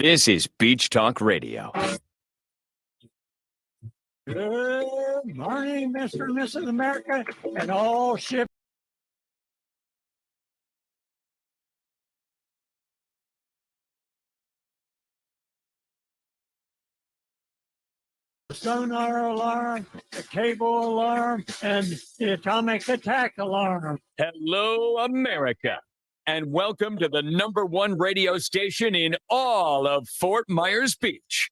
This is Beach Talk Radio. Good morning, Mr. and Mrs. America, and all ship. The sonar alarm, the cable alarm, and the atomic attack alarm. Hello, America, and welcome to the #1 radio station in all of Fort Myers Beach.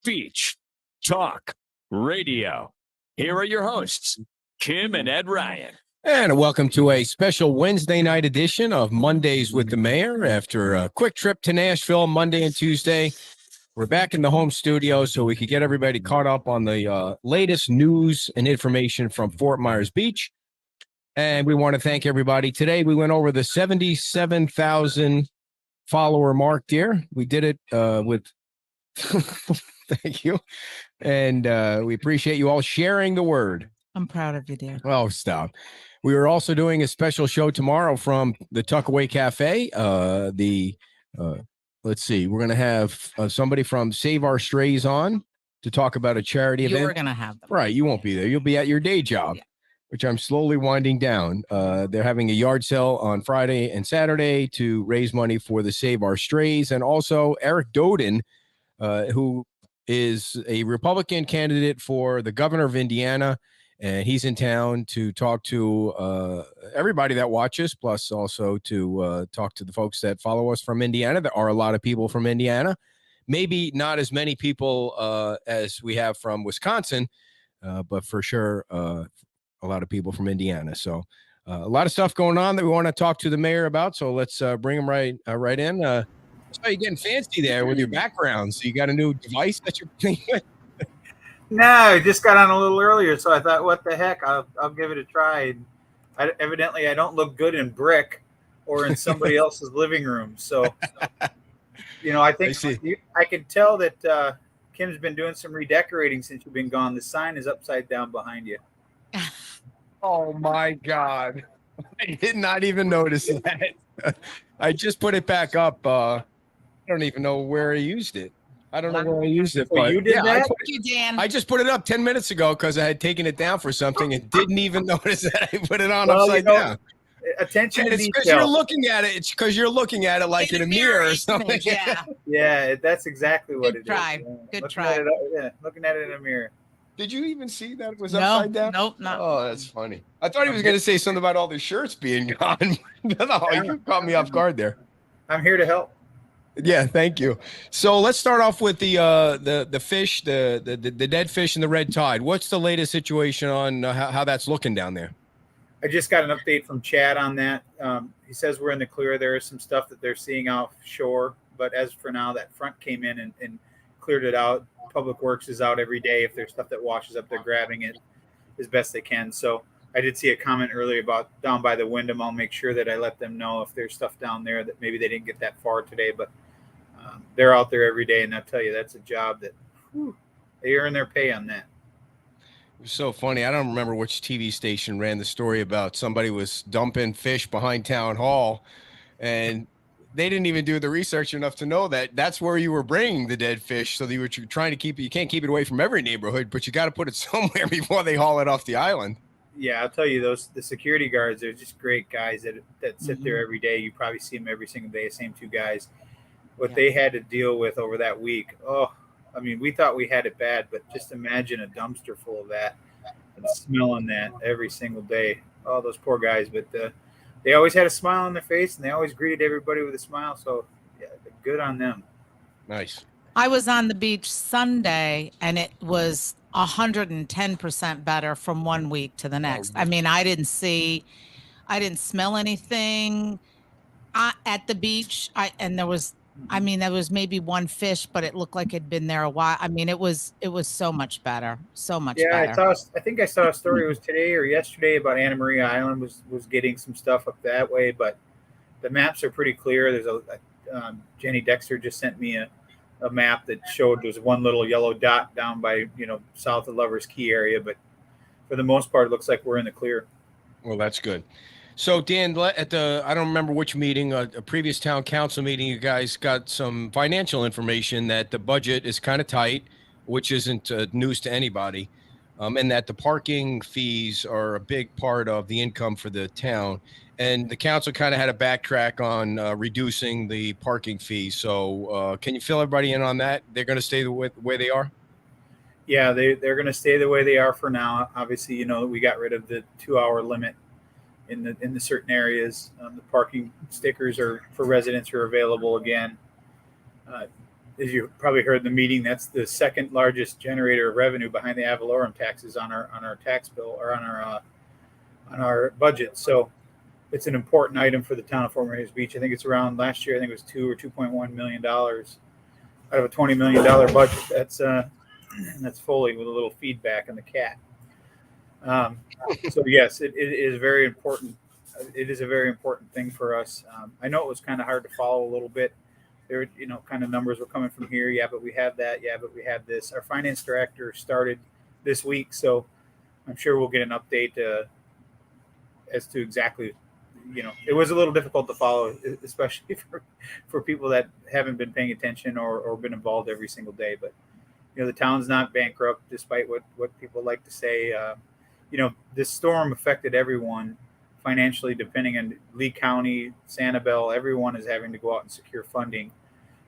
Beach Talk Radio. Here are your hosts, Kim and Ed Ryan. And welcome to a special Wednesday night edition of Mondays with the Mayor. After a quick trip to Nashville Monday and Tuesday, we're back in the home studio so we could get everybody caught up on the latest news and information from Fort Myers Beach. And we want to thank everybody. Today, we went over the 77,000 follower mark there. We did it with, thank you. And we appreciate you all sharing the word. I'm proud of you, dear. Oh, stop. We are also doing a special show tomorrow from the Tuckaway Cafe. Let's see. We're going to have somebody from Save Our Strays on to talk about a charity event. You're going to have them. Right. You won't be there. You'll be at your day job, which I'm slowly winding down. They're having a yard sale on Friday and Saturday to raise money for the Save Our Strays. And also Eric Doden, who is a Republican candidate for the governor of Indiana. And he's in town to talk to everybody that watches, plus also to talk to the folks that follow us from Indiana. There are a lot of people from Indiana, maybe not as many people as we have from Wisconsin, but for sure a lot of people from Indiana. So a lot of stuff going on that we want to talk to the mayor about. So let's bring them right in. I saw you getting fancy there with your background. So you got a new device that you're playing with? No, I just got on a little earlier, so I thought, what the heck, I'll give it a try. Evidently, I don't look good in brick or in somebody else's living room. So, I think I could tell that Kim's been doing some redecorating since you've been gone. The sign is upside down behind you. Oh, my God. I did not even notice that. I just put it back up. I don't even know where I used it. I don't know where I used it, but you did that? Dan. I just put it up 10 minutes ago because I had taken it down for something and didn't even notice that I put it on upside down. Attention to It's because detail. you're looking at it. It's because you're looking at it like in a mirror or something. Yeah, that's exactly what Good it try. is. Good looking try. At it, looking at it in a mirror. Did you even see that it was upside down? Nope, not. Oh, that's funny. I thought he was going to say something about all the shirts being gone. No, you caught me off guard there. I'm here to help. Yeah, thank you. So let's start off with the fish, the dead fish and the red tide. What's the latest situation on how that's looking down there? I just got an update from Chad on that. He says we're in the clear. There is some stuff that they're seeing offshore, but as for now, that front came in and cleared it out. Public Works is out every day. If there's stuff that washes up, they're grabbing it as best they can. So I did see a comment earlier about down by the Wyndham. I'll make sure that I let them know if there's stuff down there that maybe they didn't get that far today, but they're out there every day, and I'll tell you, that's a job that they earn their pay on that. It was so funny. I don't remember which TV station ran the story about somebody was dumping fish behind town hall, and they didn't even do the research enough to know that that's where you were bringing the dead fish. So that you were trying to keep it. You can't keep it away from every neighborhood, but you got to put it somewhere before they haul it off the island. Yeah, I'll tell you, the security guards are just great guys that sit there every day. You probably see them every single day, same two guys. What they had to deal with over that week. Oh, I mean, we thought we had it bad, but just imagine a dumpster full of that and smelling that every single day. Oh, those poor guys. But they always had a smile on their face, and they always greeted everybody with a smile. So, yeah, good on them. Nice. I was on the beach Sunday, and it was 110% better from one week to the next. I mean, I didn't smell anything at the beach. There was maybe one fish, but it looked like it'd been there a while. I mean, it was so much better, so much better. I think I saw a story, it was today or yesterday, about Anna Maria Island was getting some stuff up that way, but the maps are pretty clear. There's Jenny Dexter just sent me a map that showed there's one little yellow dot down by, south of Lover's Key area, but for the most part, it looks like we're in the clear. Well, that's good. So Dan, at the I don't remember which meeting, a previous town council meeting, you guys got some financial information that the budget is kind of tight, which isn't news to anybody, and that the parking fees are a big part of the income for the town. And the council kind of had a backtrack on reducing the parking fees. So can you fill everybody in on that? They're going to stay the way they are? Yeah, they're going to stay the way they are for now. Obviously, we got rid of the 2-hour limit in the certain areas. The parking stickers are for residents are available again. As you probably heard in the meeting, that's the second largest generator of revenue behind the ad valorem taxes on our tax bill or on our budget. So it's an important item for the town of Fort Myers Beach. I think it's around last year. I think it was $2 or $2.1 million out of a $20 million budget. That's fully with a little feedback on the cat. So yes, it is very important. It is a very important thing for us. I know it was kind of hard to follow a little bit. There, kind of numbers were coming from here. Yeah, but we have that. Yeah, but we have this. Our finance director started this week, so I'm sure we'll get an update as to exactly. It was a little difficult to follow, especially for people that haven't been paying attention or been involved every single day. But the town's not bankrupt, despite what people like to say. This storm affected everyone financially, depending on Lee County, Sanibel. Everyone is having to go out and secure funding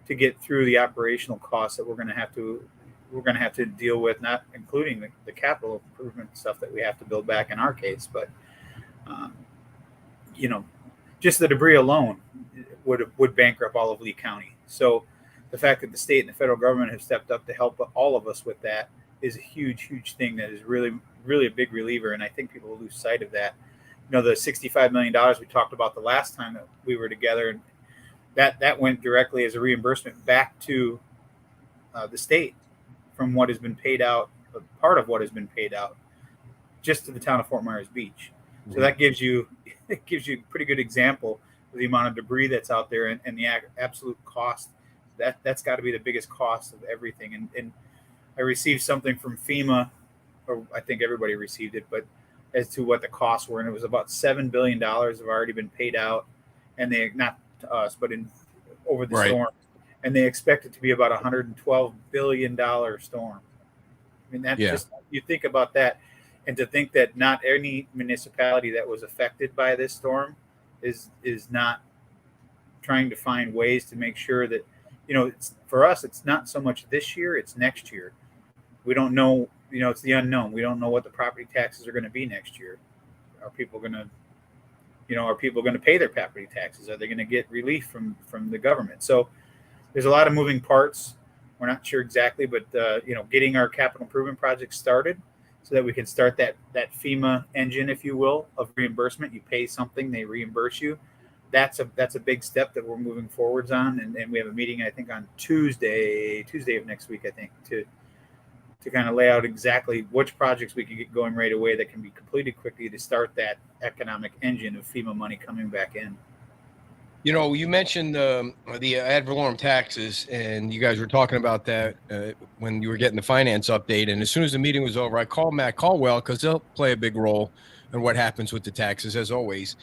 to get through the operational costs that we're going to have to deal with, not including the capital improvement stuff that we have to build back in our case. But just the debris alone would bankrupt all of Lee County. So the fact that the state and the federal government have stepped up to help all of us with that is a huge, huge thing that is really, really a big reliever. And I think people lose sight of that. The $65 million we talked about the last time that we were together, and that went directly as a reimbursement back to the state from what has been paid out, part of what has been paid out, just to the town of Fort Myers Beach. Mm-hmm. So that gives you a pretty good example of the amount of debris that's out there and the absolute cost. That's got to be the biggest cost of everything. And I received something from FEMA, or I think everybody received it, but as to what the costs were, and it was about $7 billion have already been paid out, and they, not to us, but over the storm, and they expect it to be about $112 billion storm. I mean, that's just, you think about that, and to think that not any municipality that was affected by this storm is not trying to find ways to make sure that, it's, for us, it's not so much this year, it's next year. We don't know, it's the unknown. We don't know what the property taxes are going to be next year. Are people going to pay their property taxes? Are they going to get relief from the government? So there's a lot of moving parts. We're not sure exactly, but getting our capital improvement project started so that we can start that FEMA engine, if you will, of reimbursement. You pay something, they reimburse you. That's a big step that we're moving forwards on, and we have a meeting, I think, on Tuesday of next week, I think, to kind of lay out exactly which projects we can get going right away that can be completed quickly to start that economic engine of FEMA money coming back in. You mentioned the ad valorem taxes, and you guys were talking about that when you were getting the finance update. And as soon as the meeting was over, I called Matt Caldwell because they'll play a big role in what happens with the taxes, as always.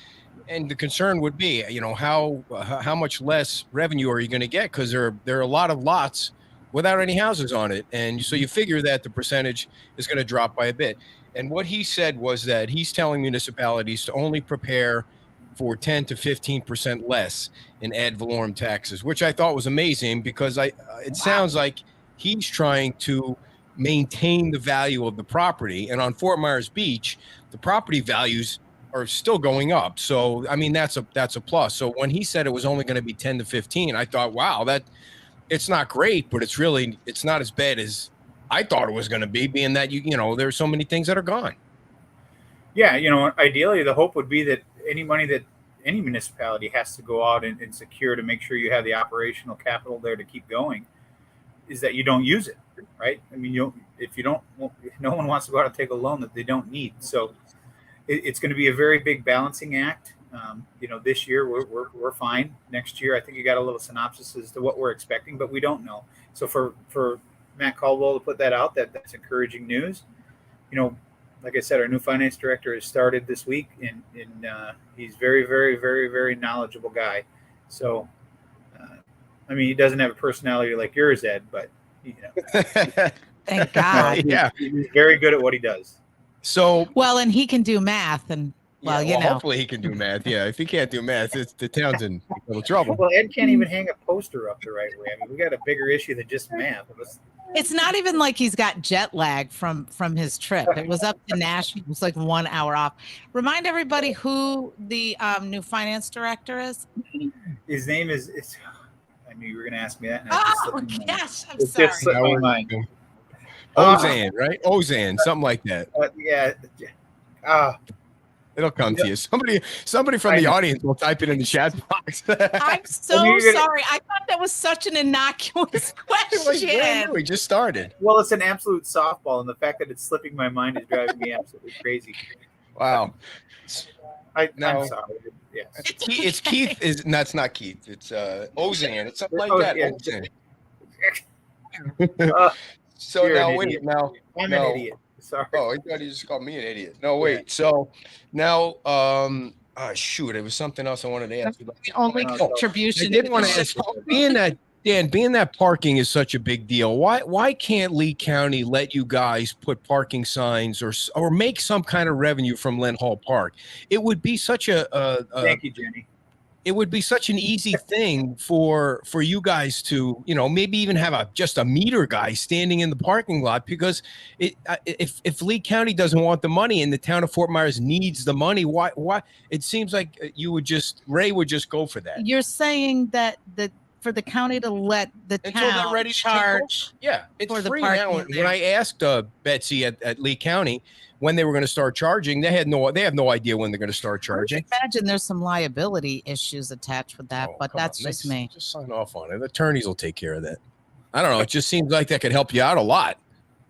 And the concern would be, how much less revenue are you going to get? Because there are a lot of lots without any houses on it. And so you figure that the percentage is going to drop by a bit. And what he said was that he's telling municipalities to only prepare for 10 to 15% less in ad valorem taxes, which I thought was amazing because it sounds like he's trying to maintain the value of the property. And on Fort Myers Beach, the property values are still going up. So, I mean, that's a plus. So when he said it was only going to be 10 to 15, I thought, wow, that it's not great, but it's not as bad as I thought it was going to be, being that, there's so many things that are gone. Yeah. Ideally the hope would be that any money that any municipality has to go out and secure to make sure you have the operational capital there to keep going is that you don't use it. Right. I mean, no one wants to go out and take a loan that they don't need. So it's going to be a very big balancing act. This year we're fine. Next year, I think you got a little synopsis as to what we're expecting, but we don't know. So for Matt Caldwell to put that out, that's encouraging news. like I said, our new finance director has started this week, and he's very, very, very, very knowledgeable guy. So, I mean, he doesn't have a personality like yours, Ed, but Thank God. Yeah. he's very good at what he does. So, Well, and he can do math, and well, you know. hopefully he can do math. Yeah, if he can't do math, the town's in a little trouble. Well, Ed can't even hang a poster up the right way. I mean, we got a bigger issue than just math. It's not even like he's got jet lag from his trip. It was up to Nashville. It was like 1 hour off. Remind everybody who the new finance director is. His name is. I knew you were going to ask me that. Oh, yes. I'm It sorry. just slipped my mind. Ozan, right? Ozan, something like that. Yeah. It'll come to you. Somebody from the audience will type it in the chat box. I'm so sorry. I thought that was such an innocuous question. We just started. Well, it's an absolute softball, and the fact that it's slipping my mind is driving me absolutely crazy. Wow. I'm No. sorry. Yes. It's Keith. It's not Keith. It's Ozan. It's something like that. Yeah. Ozan. So You're now an wait. idiot. Now I'm no. an idiot. Sorry. Oh, I thought you just called me an idiot. No, wait. Yeah. So now, shoot, it was something else I wanted to ask you about. The only contribution. I did want to ask, being that parking is such a big deal, why can't Lee County let you guys put parking signs or make some kind of revenue from Lynn Hall Park? It would be such Thank you, Jenny. It would be such an easy thing for you guys to, maybe even have just a meter guy standing in the parking lot, because if Lee County doesn't want the money and the town of Fort Myers needs the money, why it seems like Ray would just go for that. You're saying that for the county to let the until town they're ready to charge. Yeah, it's for the free now. parking When I asked Betsy at Lee County when they were going to start charging, they have no idea when they're going to start charging. I imagine there's some liability issues attached with that, but that's just me. Just sign off on it. The attorneys will take care of that. I don't know. It just seems like that could help you out a lot,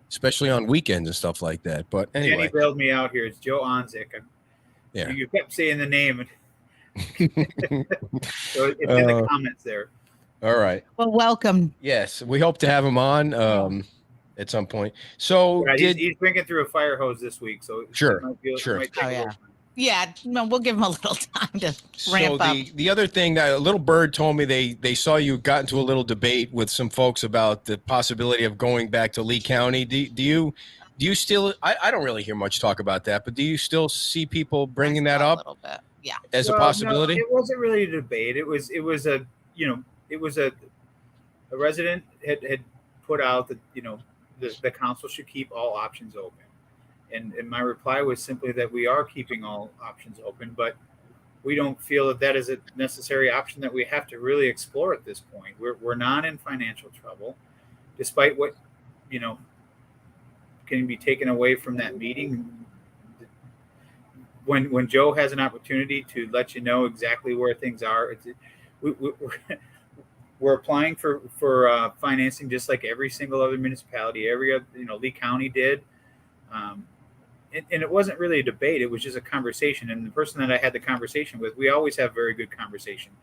especially on weekends and stuff like that. But anyway, Jenny bailed me out here. It's Joe Onzik. Yeah. You kept saying the name. So it's in the comments there. All right. Well, welcome. Yes, we hope to have him on at some point. So he's drinking through a fire hose this week. So sure. Yeah, no, we'll give him a little time to ramp up. The other thing that a little bird told me, they saw you got into a little debate with some folks about the possibility of going back to Lee County. Do you still? I don't really hear much talk about that, but do you still see people bringing that up? A little bit, yeah, as a possibility? No, it wasn't really a debate. It was a resident had put out that the council should keep all options open. And my reply was simply that we are keeping all options open, but we don't feel that is a necessary option that we have to really explore at this point. We're not in financial trouble, despite what, can be taken away from that meeting. When Joe has an opportunity to let you know exactly where things are, we're applying for financing just like every single other municipality. Every other, Lee County did, and it wasn't really a debate. It was just a conversation. And the person that I had the conversation with, we always have very good conversation.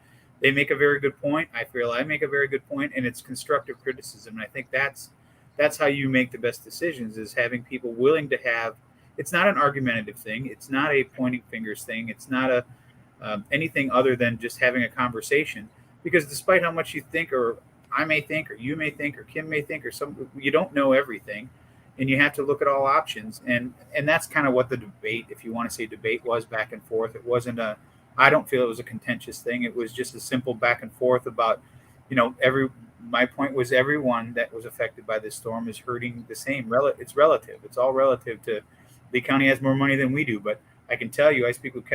They make a very good point. I feel I make a very good point, and it's constructive criticism. And I think that's how you make the best decisions, is having people willing to have. It's not an argumentative thing. It's not a pointing fingers thing. It's not a anything other than just having a conversation. Because despite how much you think, or I may think, or you may think, or Kim may think, or you don't know everything, and you have to look at all options. And that's kind of what the debate, if you want to say debate, was back and forth. It wasn't I don't feel it was a contentious thing. It was just a simple back and forth about, my point was everyone that was affected by this storm is hurting the same. It's relative. It's all relative to Lee County has more money than we do. But I can tell you, I speak with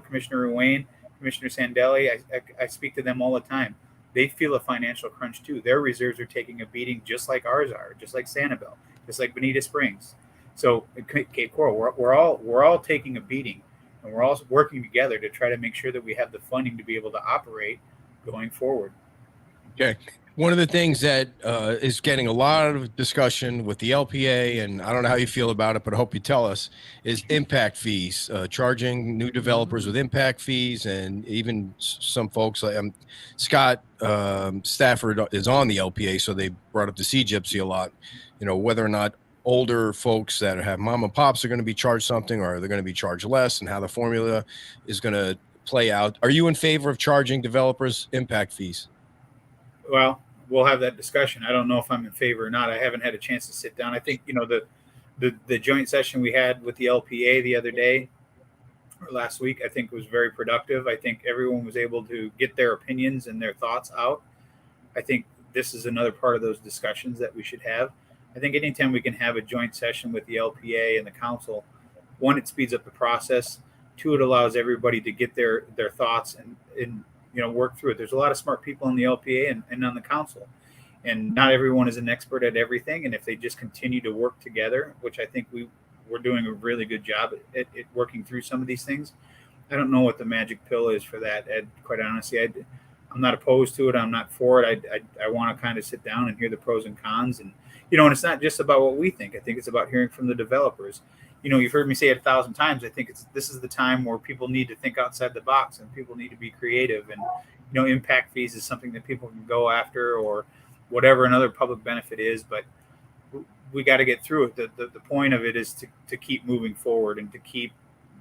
Commissioner Wayne, Commissioner Sandelli, I speak to them all the time. They feel a financial crunch too. Their reserves are taking a beating just like ours are, just like Sanibel, just like Bonita Springs. So Cape Coral, we're all taking a beating, and we're all working together to try to make sure that we have the funding to be able to operate going forward. Okay. One of the things that is getting a lot of discussion with the LPA, and I don't know how you feel about it, but I hope you tell us, is impact fees, charging new developers with impact fees. And even some folks like Scott Stafford is on the LPA, so they brought up the CGIPSy a lot, whether or not older folks that have mom and pops are going to be charged something, or they're going to be charged less, and how the formula is going to play out. Are you in favor of charging developers impact fees? Well, we'll have that discussion. I don't know if I'm in favor or not. I haven't had a chance to sit down. I think, the joint session we had with the LPA the other day or last week, I think was very productive. I think everyone was able to get their opinions and their thoughts out. I think this is another part of those discussions that we should have. I think anytime we can have a joint session with the LPA and the council, one, it speeds up the process. Two, it allows everybody to get their thoughts and work through it. There's a lot of smart people in the LPA and on the council, and not everyone is an expert at everything. And if they just continue to work together, which I think we're doing a really good job at working through some of these things. I don't know what the magic pill is for that, Ed. Quite honestly, I'm not opposed to it. I'm not for it. I want to kind of sit down and hear the pros and cons, and and it's not just about what we think. I think it's about hearing from the developers. You've heard me say it 1,000 times. I think this is the time where people need to think outside the box and people need to be creative. And impact fees is something that people can go after, or whatever another public benefit is. But we got to get through it. The point of it is to keep moving forward and to keep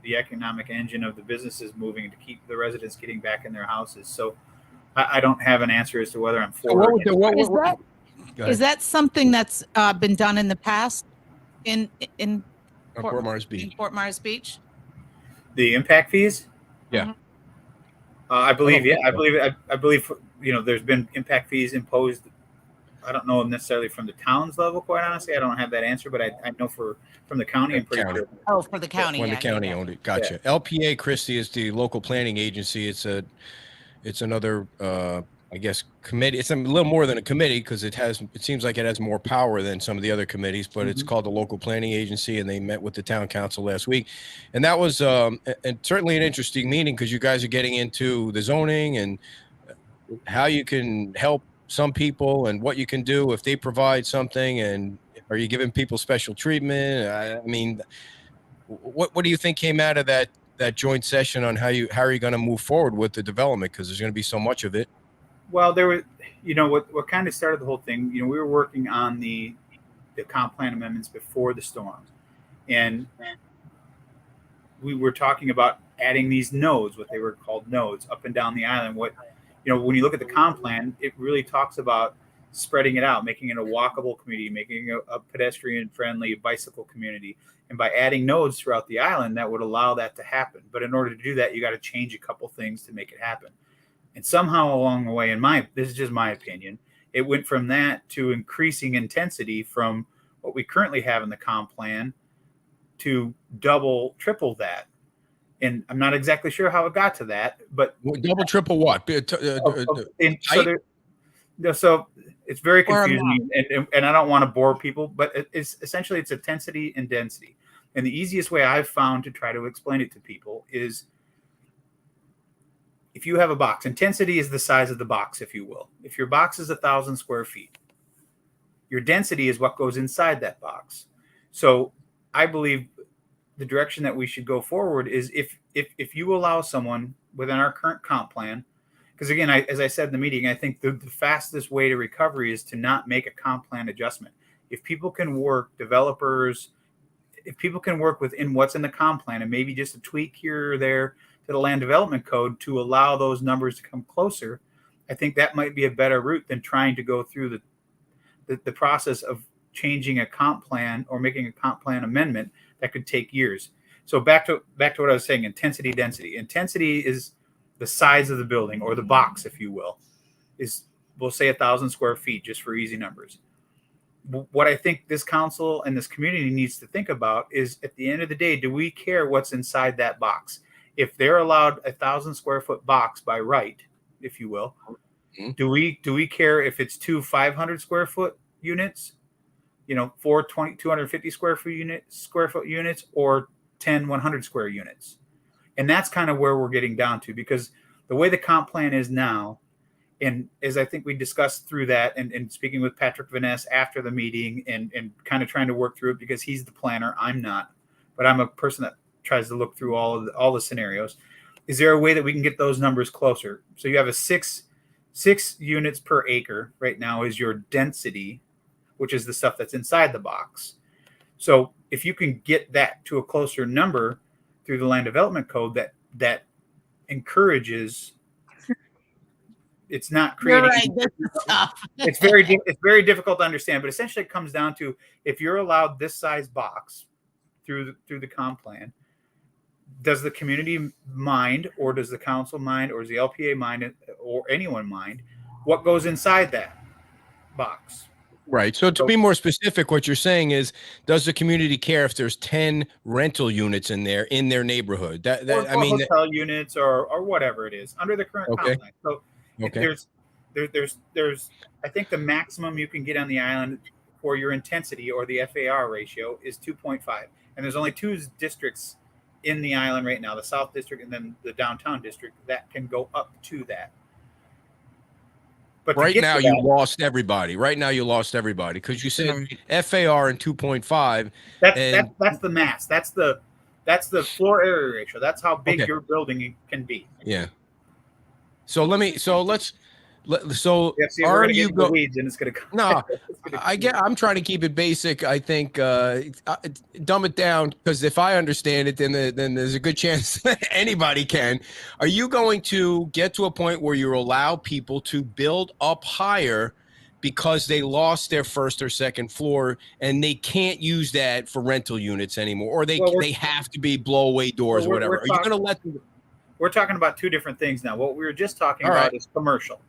the economic engine of the businesses moving and to keep the residents getting back in their houses. So I don't have an answer as to whether I'm for it. Is that something that's been done in the past in Fort Myers Beach? In Fort Myers Beach? The impact fees? Yeah. I believe. Yeah, I believe. There's been impact fees imposed. I don't know necessarily from the town's level. Quite honestly, I don't have that answer, but I know from the county. I'm pretty sure. Oh, for the county. When the county owned it, gotcha. Yeah. LPA, Christie, is the local planning agency. It's another. I guess committee. It's a little more than a committee because it seems like it has more power than some of the other committees, but it's called the local planning agency, and they met with the town council last week. And that was and certainly an interesting meeting because you guys are getting into the zoning and how you can help some people and what you can do if they provide something, and are you giving people special treatment? I mean, what do you think came out of that joint session on how are you going to move forward with the development, because there's going to be so much of it? Well, there was, what kind of started the whole thing. We were working on the comp plan amendments before the storm, and we were talking about adding these nodes, what they were called nodes, up and down the island. When you look at the comp plan, it really talks about spreading it out, making it a walkable community, making a pedestrian-friendly bicycle community, and by adding nodes throughout the island, that would allow that to happen. But in order to do that, you got to change a couple things to make it happen. And somehow along the way, this is just my opinion, it went from that to increasing intensity from what we currently have in the comp plan to double, triple that. And I'm not exactly sure how it got to that, but double, triple what? So it's very confusing, and I don't want to bore people, but it's essentially it's intensity and density. And the easiest way I've found to try to explain it to people is, if you have a box, intensity is the size of the box, if you will. If your box is 1,000 square feet, your density is what goes inside that box. So I believe the direction that we should go forward is if you allow someone within our current comp plan, because again, as I said in the meeting, I think the fastest way to recovery is to not make a comp plan adjustment. If people can work, developers, if people can work within what's in the comp plan and maybe just a tweak here or there to the land development code to allow those numbers to come closer, I think that might be a better route than trying to go through the process of changing a comp plan or making a comp plan amendment that could take years. So back to what I was saying, intensity, density. Intensity is the size of the building, or the box, if you will, is, we'll say 1,000 square feet just for easy numbers. What I think this council and this community needs to think about is, at the end of the day, do we care what's inside that box? If they're allowed 1,000 square foot box by right, if you will, do we care if it's 2 500 square foot units, 4 250 square foot units, or 10 100 square units? And that's kind of where we're getting down to, because the way the comp plan is now, and as I think we discussed through that and speaking with Patrick Vaness after the meeting and kind of trying to work through it, because he's the planner, I'm not, but I'm a person that tries to look through all the scenarios. Is there a way that we can get those numbers closer? So you have a six units per acre right now is your density, which is the stuff that's inside the box. So if you can get that to a closer number through the land development code, that encourages, it's not You're creating. right. This is tough. It's very difficult to understand, but essentially it comes down to, if you're allowed this size box through the comp plan, does the community mind, or does the council mind, or does the LPA mind, or anyone mind what goes inside that box? Right. So to be more specific, what you're saying is, does the community care if there's 10 rental units in their neighborhood? Or hotel units or whatever it is under the current Okay. comp plan. So Okay. there's I think the maximum you can get on the island for your intensity, or the FAR ratio, is 2.5, and there's only 2 districts in the island right now, the South District and then the Downtown District, that can go up to that. But right now you lost everybody. Right now you lost everybody because you said FAR and 2.5. That's the mass. That's the floor area ratio. That's how big your building can be. Yeah. So let's We're gonna get into the weeds, and it's gonna come. No, I'm trying to keep it basic. I think dumb it down, because if I understand it, then there's a good chance anybody can. Are you going to get to a point where you allow people to build up higher because they lost their first or second floor and they can't use that for rental units anymore, or they have to be blowaway doors or whatever? Are you going to let them? We're talking about 2 different things now. What we were just talking about is commercial.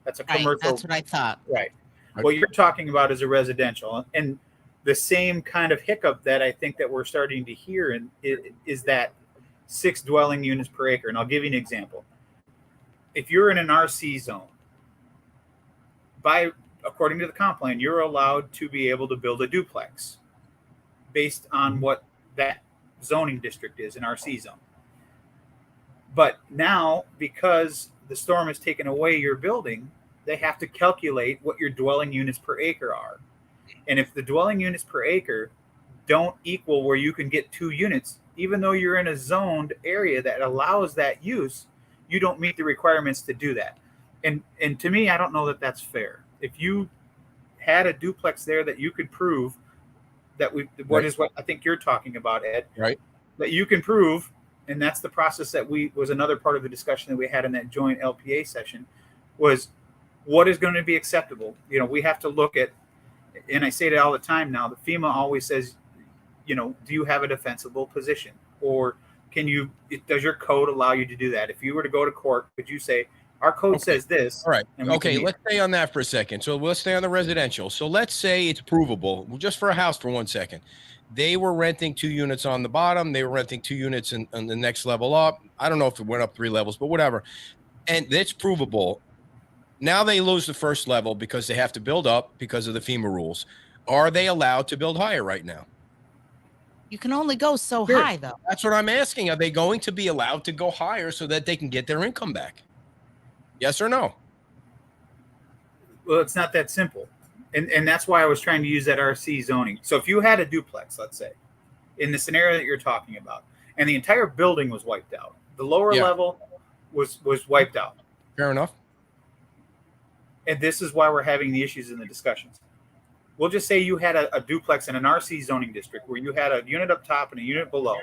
That's a commercial. Right, that's what I thought. Right. What you're talking about is a residential, and the same kind of hiccup that I think that we're starting to hear is that 6 dwelling units per acre. And I'll give you an example. If you're in an RC zone, according to the comp plan, you're allowed to be able to build a duplex based on what that zoning district is, an RC zone. But now, because the storm has taken away your building, they have to calculate what your dwelling units per acre are. And if the dwelling units per acre don't equal where you can get 2 units, even though you're in a zoned area that allows that use, you don't meet the requirements to do that. And to me, I don't know that that's fair. If you had a duplex there that you could prove that what I think you're talking about, Ed, right? That you can prove, and that's the process that was another part of the discussion that we had in that joint LPA session, was what is going to be acceptable. We have to look at, and I say it all the time now, the FEMA always says, do you have a defensible position, or does your code allow you to do that? If you were to go to court, could you say, our code says this? All right. Okay. Let's stay on that for a second. So let's stay on the residential. So let's say it's provable, just for a house for 1 second. They were renting 2 units on the bottom. They were renting 2 units on the next level up. I don't know if it went up 3 levels, but whatever. And it's provable. Now they lose the first level because they have to build up because of the FEMA rules. Are they allowed to build higher right now? You can only go so high, though. That's what I'm asking. Are they going to be allowed to go higher so that they can get their income back? Yes or no? Well, it's not that simple. And that's why I was trying to use that RC zoning. So if you had a duplex, let's say, in the scenario that you're talking about, and the entire building was wiped out, the lower level was wiped out. Fair enough. And this is why we're having the issues in the discussions. We'll just say you had a duplex in an RC zoning district where you had a unit up top and a unit below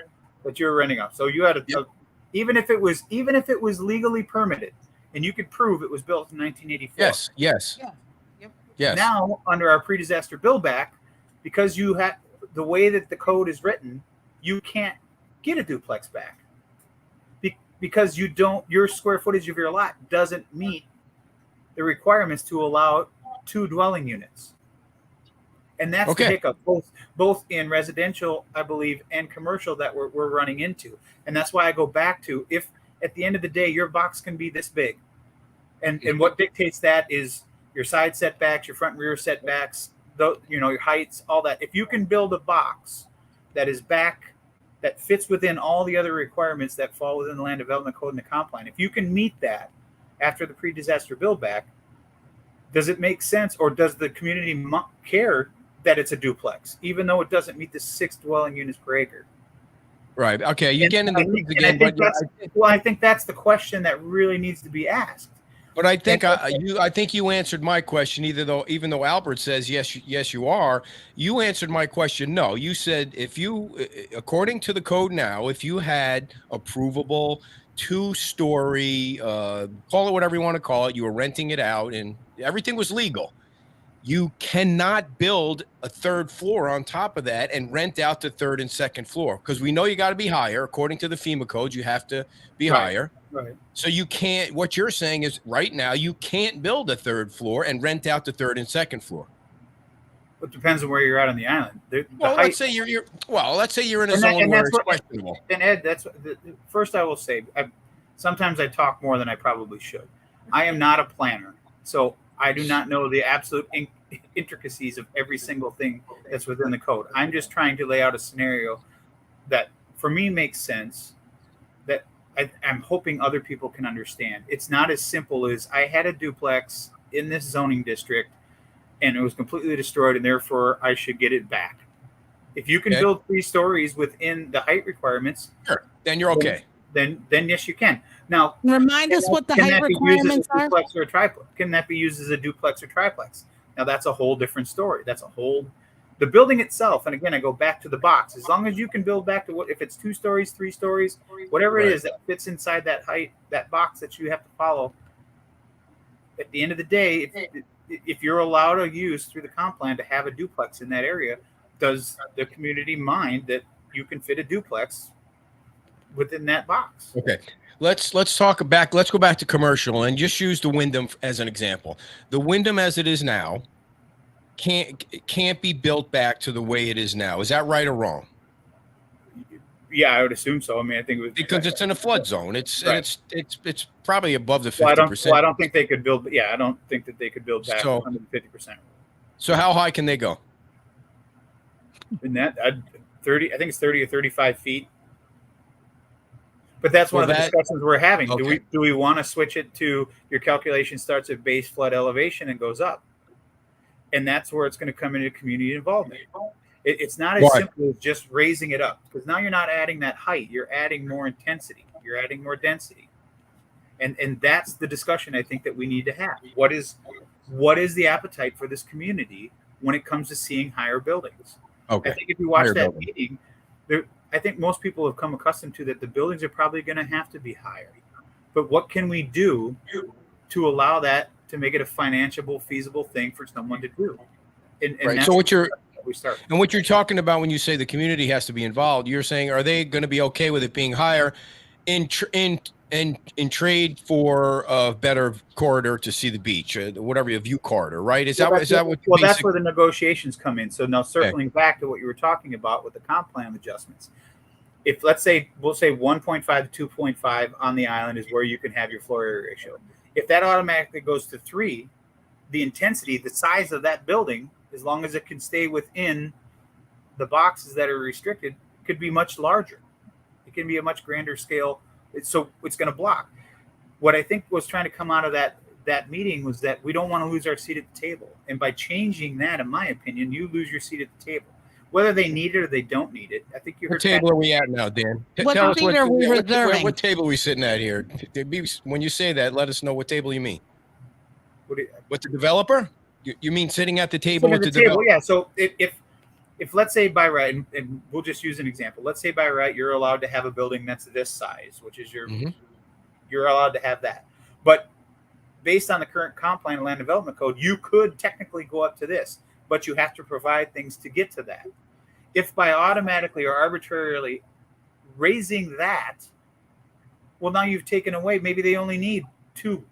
that you were renting out. So you had even if it was legally permitted and you could prove it was built in 1984. Yes. Yeah. Yes. Now, under our pre-disaster build back, because you had the way that the code is written, you can't get a duplex back because your square footage of your lot doesn't meet the requirements to allow 2 dwelling units. And that's the hiccup, both in residential, I believe, and commercial that we're running into. And that's why I go back to, if at the end of the day your box can be this big, and what dictates that is your side setbacks, your front and rear setbacks, your heights, all that. If you can build a box that is back, that fits within all the other requirements that fall within the land development code and the comp plan, if you can meet that after the pre-disaster build back, does it make sense, or does the community care that it's a duplex, even though it doesn't meet the 6 dwelling units per acre? Right. Okay. You get in the weeds again. I think that's the question that really needs to be asked. But I think I think you answered my question. Even though Albert says yes, you are. You answered my question. No, you said if you, according to the code now, if you had approvable 2-story, call it whatever you want to call it, you were renting it out, and everything was legal. You cannot build a 3rd floor on top of that and rent out the 3rd and 2nd floor, because we know you got to be higher. According to the FEMA code, you have to be higher. Right. So you can't. What you're saying is right now you can't build a 3rd floor and rent out the 3rd and 2nd floor. It depends on where you're at on the island. Let's say you're let's say you're in a zone where it's questionable. And Ed, first I will say, sometimes I talk more than I probably should. I am not a planner, so I do not know the absolute intricacies of every single thing that's within the code. I'm just trying to lay out a scenario that for me makes sense, that I'm hoping other people can understand. It's not as simple as I had a duplex in this zoning district and it was completely destroyed and therefore I should get it back. If you can build 3 stories within the height requirements, sure, then you're okay. Then yes, you can. Now, Remind us what the height requirements are. Duplex or a triplex? Can that be used as a duplex or triplex? Now, that's a whole different story. The building itself, and again, I go back to the box. As long as you can build back to if it's 2 stories, 3 stories, whatever it is that fits inside that height, that box that you have to follow. At the end of the day, if you're allowed a use through the comp plan to have a duplex in that area, does the community mind that you can fit a duplex within that box? Okay. Let's talk back. Let's go back to commercial and just use the Wyndham as an example. The Wyndham as it is now can't be built back to the way it is now. Is that right or wrong? Yeah, I would assume so. I mean, I think it was because it's in a flood zone. It's right. it's probably above the 50%. I don't think they could build. Yeah, I don't think that they could build back under the 50%. So how high can they go? In that 30, I think it's 30 or 35 feet. But that's one of the discussions we're having. Okay. Do we want to switch it to your calculation starts at base flood elevation and goes up? And that's where it's going to come into community involvement. It's not as simple as just raising it up, because now you're not adding that height. You're adding more intensity. You're adding more density. And that's the discussion I think that we need to have. What is the appetite for this community when it comes to seeing higher buildings? Okay. I think if you watch that meeting, I think most people have come accustomed to that the buildings are probably going to have to be higher. But what can we do to allow that to make it a financiable, feasible thing for someone to do? And right. So what you're talking about when you say the community has to be involved, you're saying, are they going to be okay with it being higher in trade for a better corridor to see the beach, whatever your view corridor, right? Is that what? Well, that's where the negotiations come in. So now circling back to what you were talking about with the comp plan adjustments. If we'll say 1.5 to 2.5 on the island is where you can have your floor area ratio. If that automatically goes to 3, the intensity, the size of that building, as long as it can stay within the boxes that are restricted, could be much larger. It can be a much grander scale. So it's going to block. What I think was trying to come out of that meeting was that we don't want to lose our seat at the table. And by changing that, in my opinion, you lose your seat at the table. Whether they need it or they don't need it, I think you heard. What table are we at now, Dan? What seat are we reserving? What table are we sitting at here? When you say that, let us know what table you mean. With the developer? You mean sitting at the table with the developer? Yeah. So if let's say by right, and we'll just use an example. Let's say by right, you're allowed to have a building that's this size, which is you're allowed to have that. But based on the current comp plan and land development code, you could technically go up to this, but you have to provide things to get to that. If by automatically or arbitrarily raising that, well, now you've taken away, maybe they only need 2.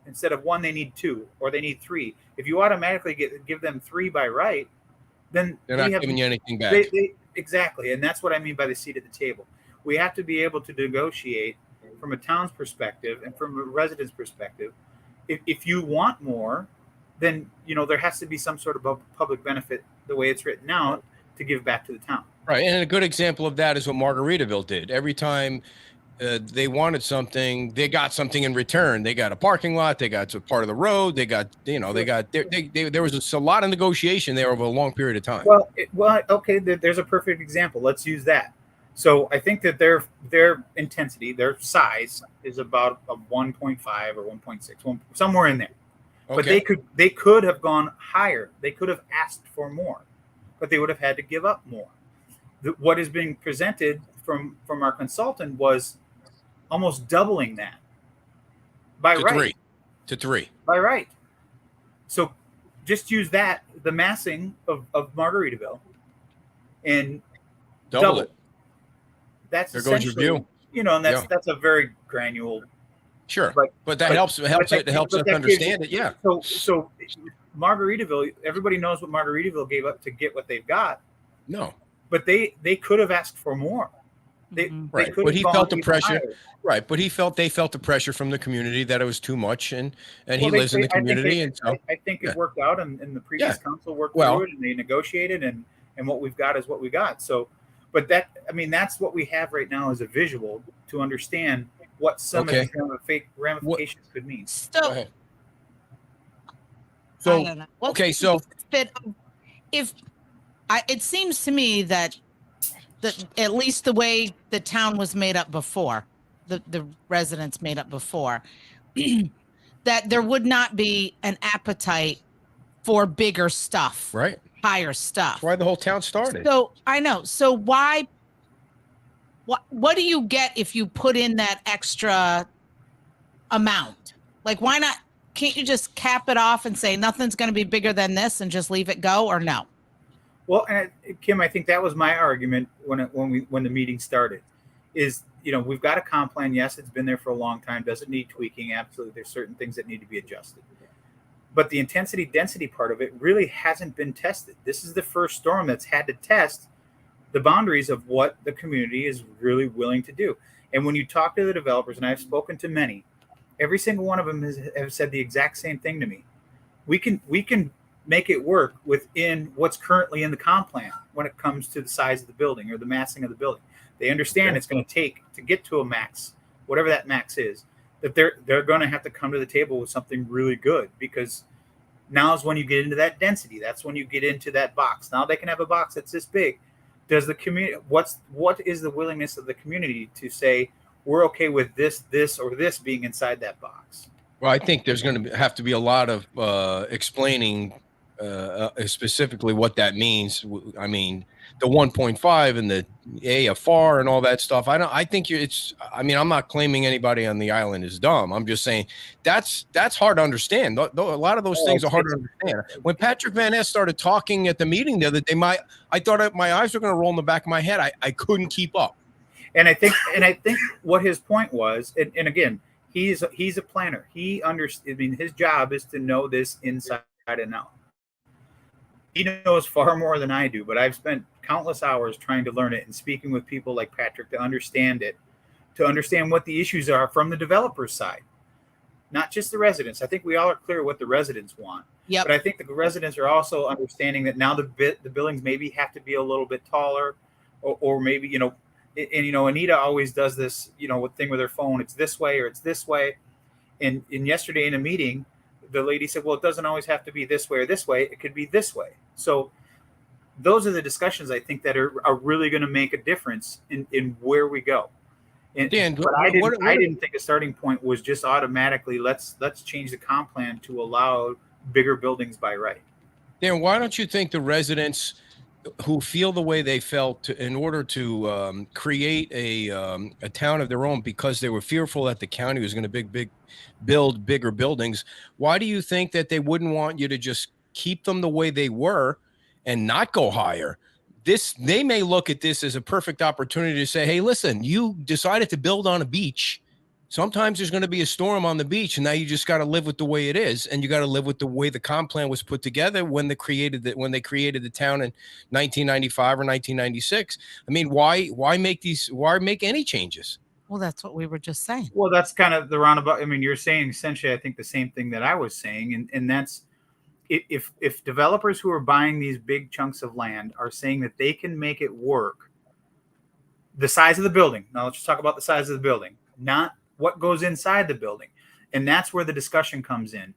Instead of 1, they need 2, or they need 3. If you automatically give them 3 by right, then they're not giving you anything back. Exactly. And that's what I mean by the seat at the table. We have to be able to negotiate from a town's perspective and from a resident's perspective. If you want more, then there has to be some sort of public benefit the way it's written out to give back to the town. Right. And a good example of that is what Margaritaville did. Every time they wanted something, they got something in return. They got a parking lot. They got a part of the road. They got, there was a lot of negotiation there over a long period of time. Well, okay. There's a perfect example. Let's use that. So I think that their intensity, their size is about a 1.5 or 1.6, somewhere in there. But they could have gone higher. They could have asked for more, but they would have had to give up more. What is being presented from our consultant was almost doubling that by right. To 3. By right. So just use that, the massing of Margaritaville, and double it. That's there goes your view. And that's a very granular. Sure, but that helps us understand it. Yeah. So Margaritaville, everybody knows what Margaritaville gave up to get what they've got. No, but they could have asked for more. Right, but he felt the pressure. Higher. Right, but they felt the pressure from the community that it was too much, and he lives in the community, I think it worked out, and the previous council worked through it, and they negotiated, and what we've got is what we got. So, but that's what we have right now is a visual to understand what some of the ramifications could mean. So, I don't know. So it seems to me that at least the way the town was made up before, the residents made up before, that there would not be an appetite for bigger stuff, right? Higher stuff. That's why the whole town started. So I know. So why? What do you get if you put in that extra amount? Like, why not? Can't you just cap it off and say nothing's going to be bigger than this and just leave it go, or no? Well, and Kim, I think that was my argument when the meeting started. Is we've got a comp plan. Yes, it's been there for a long time. Does it need tweaking? Absolutely. There's certain things that need to be adjusted. But the intensity density part of it really hasn't been tested. This is the first storm that's had to test the boundaries of what the community is really willing to do. And when you talk to the developers, and I've spoken to many, every single one of them have said the exact same thing to me. We can make it work within what's currently in the comp plan when it comes to the size of the building or the massing of the building. They understand it's going to take to get to a max, whatever that max is, that they're going to have to come to the table with something really good, because now is when you get into that density. That's when you get into that box. Now they can have a box that's this big. Does the community, what is the willingness of the community to say, we're okay with this, or this being inside that box? Well, I think there's going to have to be a lot of explaining specifically what that means. I mean, the 1.5 and the AFR and all that stuff. I think I'm not claiming anybody on the island is dumb. I'm just saying that's hard to understand. A lot of those things are hard to understand. When Patrick Van Ness started talking at the meeting the other day, I thought my eyes were going to roll in the back of my head. I couldn't keep up. And I think what his point was, and again, he's a planner. His job is to know this inside and out. He knows far more than I do, but I've spent countless hours trying to learn it and speaking with people like Patrick to understand it, to understand what the issues are from the developer's side, not just the residents. I think we all are clear what the residents want. Yep. But I think the residents are also understanding that now the buildings maybe have to be a little bit taller, or maybe, and Anita always does this, thing with her phone. It's this way or it's this way. And yesterday in a meeting, the lady said, well, it doesn't always have to be this way or this way. It could be this way. So those are the discussions I think that are really going to make a difference in where we go. And Dan, but I didn't think a starting point was just automatically let's change the comp plan to allow bigger buildings by right. Dan, why don't you think the residents who feel the way they felt in order to create a town of their own, because they were fearful that the county was going to build bigger buildings, why do you think that they wouldn't want you to just keep them the way they were and not go higher? They may look at this as a perfect opportunity to say, hey, listen, you decided to build on a beach. Sometimes there's going to be a storm on the beach, and now you just got to live with the way it is, and you got to live with the way the comp plan was put together when they created the town in 1995 or 1996. I mean, why make any changes? Well, that's what we were just saying. Well, that's kind of the roundabout. I mean, you're saying essentially, I think, the same thing that I was saying, and that's if developers who are buying these big chunks of land are saying that they can make it work, the size of the building. Now let's just talk about the size of the building, not what goes inside the building. And that's where the discussion comes in.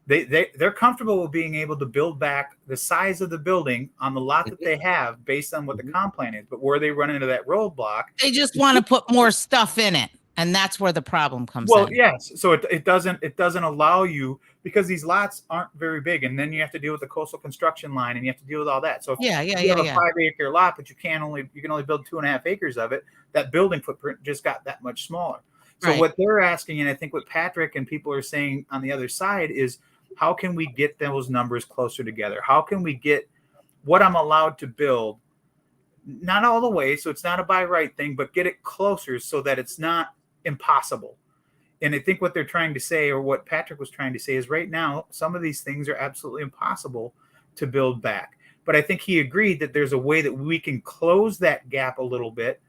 they're comfortable with being able to build back the size of the building on the lot that they have based on what the comp plan is. But where they run into that roadblock, They just want to put more stuff in it, and that's where the problem comes well, in. yes. So it doesn't allow you, because these lots aren't very big, and then you have to deal with the coastal construction line, and you have to deal with all that. So if you have a 5-acre lot, but you can only build 2.5 acres of it, that building footprint just got that much smaller. So what they're asking, and I think what Patrick and people are saying on the other side is, how can we get those numbers closer together? How can we get what I'm allowed to build, not all the way, so it's not a by right thing, but get it closer so that it's not impossible. And I think what they're trying to say, or what Patrick was trying to say, is right now, some of these things are absolutely impossible to build back. But I think he agreed that there's a way that we can close that gap a little bit.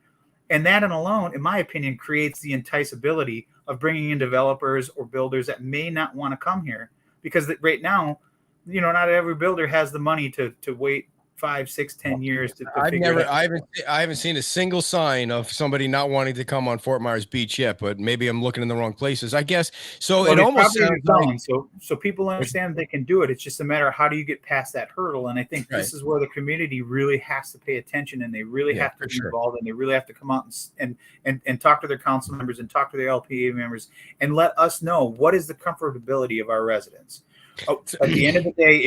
And that alone, in my opinion, creates the enticability of bringing in developers or builders that may not want to come here. Because right now, not every builder has the money to wait 5, 6, 10 years to figure it out. I haven't seen a single sign of somebody not wanting to come on Fort Myers Beach yet, but maybe I'm looking in the wrong places, I guess. So it almost sounds like, so people understand they can do it. It's just a matter of how do you get past that hurdle. And I think this is where the community really has to pay attention, and they really have to be involved, and they really have to come out and talk to their council members and talk to their LPA members and let us know what is the comfortability of our residents. At the end of the day,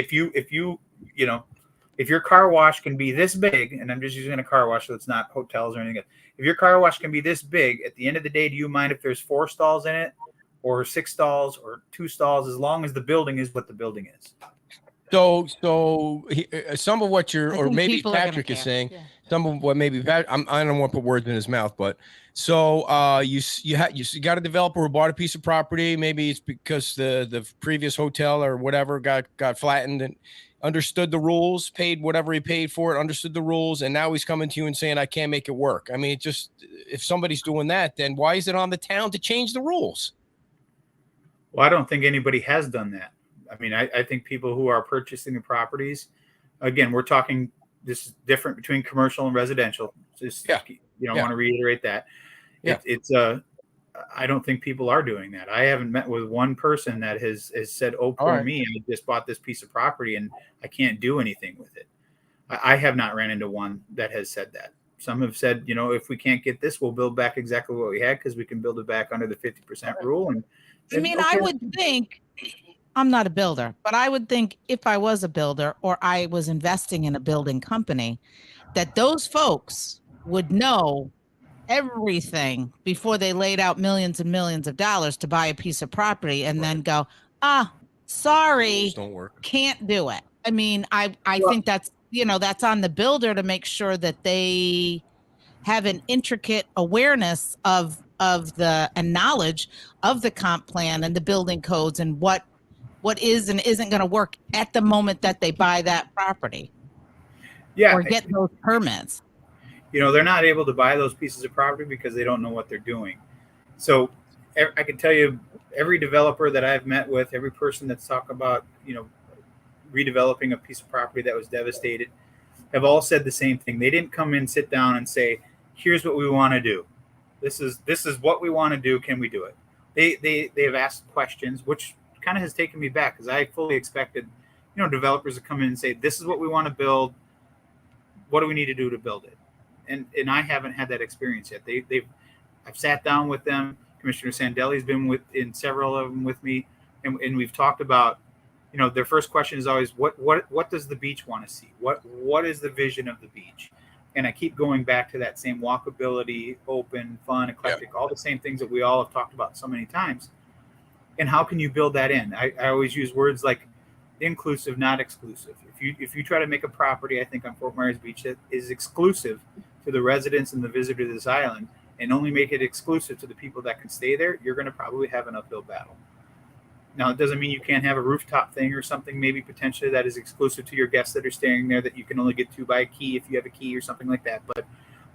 if your car wash can be this big, and I'm just using a car wash, so it's not hotels or anything. If your car wash can be this big, at the end of the day, do you mind if there's 4 stalls in it, or 6 stalls, or 2 stalls, as long as the building is what the building is? So some of what or maybe Patrick is saying, some of what maybe I don't want to put words in his mouth, but so you got a developer who bought a piece of property. Maybe it's because the previous hotel or whatever got flattened, and understood the rules, paid whatever he paid for it, understood the rules, and now he's coming to you and saying, I can't make it work. I mean, just if somebody's doing that, then why is it on the town to change the rules? Well, I don't think anybody has done that. I mean, I think people who are purchasing the properties, again, we're talking, this is different between commercial and residential. Just, I want to reiterate that. I don't think people are doing that. I haven't met with one person that has said, oh, poor me, I just bought this piece of property and I can't do anything with it. I have not ran into one that has said that. Some have said, if we can't get this, we'll build back exactly what we had, because we can build it back under the 50% rule. And I would think, I'm not a builder, but I would think if I was a builder or I was investing in a building company, that those folks would know everything before they laid out millions and millions of dollars to buy a piece of property and then go, sorry, don't work, can't do it. I mean, I think that's, that's on the builder to make sure that they have an intricate awareness of the and knowledge of the comp plan and the building codes and what is and isn't going to work at the moment that they buy that property. Or get those permits. They're not able to buy those pieces of property because they don't know what they're doing. So I can tell you, every developer that I've met with, every person that's talked about, redeveloping a piece of property that was devastated, have all said the same thing. They didn't come in, sit down and say, here's what we want to do. This is what we want to do. Can we do it? They have asked questions, which kind of has taken me back, because I fully expected, developers to come in and say, this is what we want to build. What do we need to do to build it? And I haven't had that experience yet. I've sat down with them. Commissioner Sandelli's been in several of them with me, and we've talked about, their first question is always, what does the beach want to see? What is the vision of the beach? And I keep going back to that same walkability, open, fun, eclectic, all the same things that we all have talked about so many times. And how can you build that in? I always use words like inclusive, not exclusive. If you try to make a property, I think on Fort Myers Beach, that is exclusive to the residents and the visitor to this island, and only make it exclusive to the people that can stay there, you're going to probably have an uphill battle. Now, it doesn't mean you can't have a rooftop thing or something, maybe potentially that is exclusive to your guests that are staying there, that you can only get to by a key if you have a key or something like that.